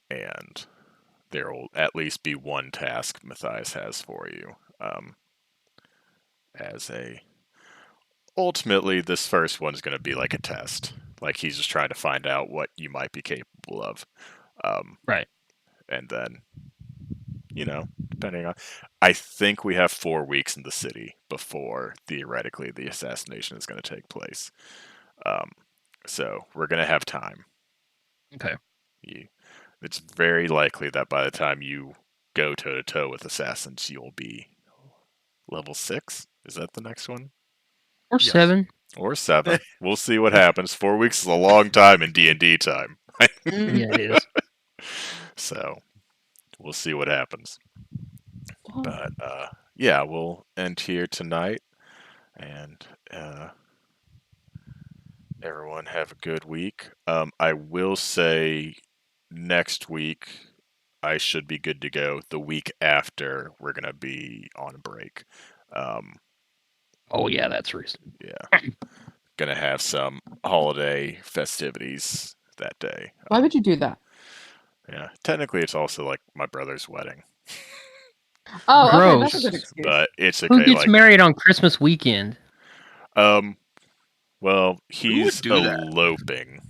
and there will at least be one task Matthias has for you. As a ultimately, this first one's going to be like a test. Like he's just trying to find out what you might be capable of. Right. And then, depending on, I think we have 4 weeks in the city before theoretically the assassination is going to take place. So we're going to have time. Okay. It's very likely that by the time you go toe to toe with assassins, you'll be level 6. Is that the next one? Or Yes. 7. Or 7. We'll see what happens. 4 weeks is a long time in D&D time. Yeah, it is. So we'll see what happens. But yeah, we'll end here tonight, and everyone have a good week. I will say next week I should be good to go. The week after we're gonna be on break. Oh yeah, that's reason. Yeah, gonna have some holiday festivities that day. Why would you do that? Yeah, technically it's also like my brother's wedding, Oh, okay, that's a Gross. good excuse. but it's Who okay. gets Like, married on Christmas weekend? well, Who would he's do that? eloping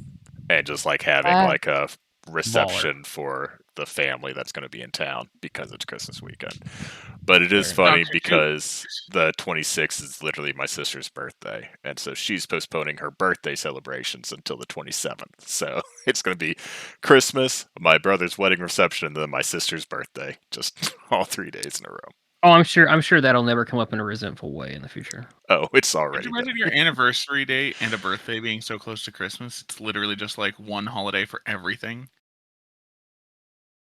and just like having like a reception Baller. for the family that's going to be in town because it's Christmas weekend. But it is Fair. funny Okay, because the 26th is literally my sister's birthday, and so she's postponing her birthday celebrations until the 27th. So it's going to be Christmas, my brother's wedding reception, and then my sister's birthday, just all 3 days in a row. Oh, I'm sure that'll never come up in a resentful way in the future. Oh, it's Could already you imagine your anniversary date and a birthday being so close to Christmas? It's literally just like one holiday for everything.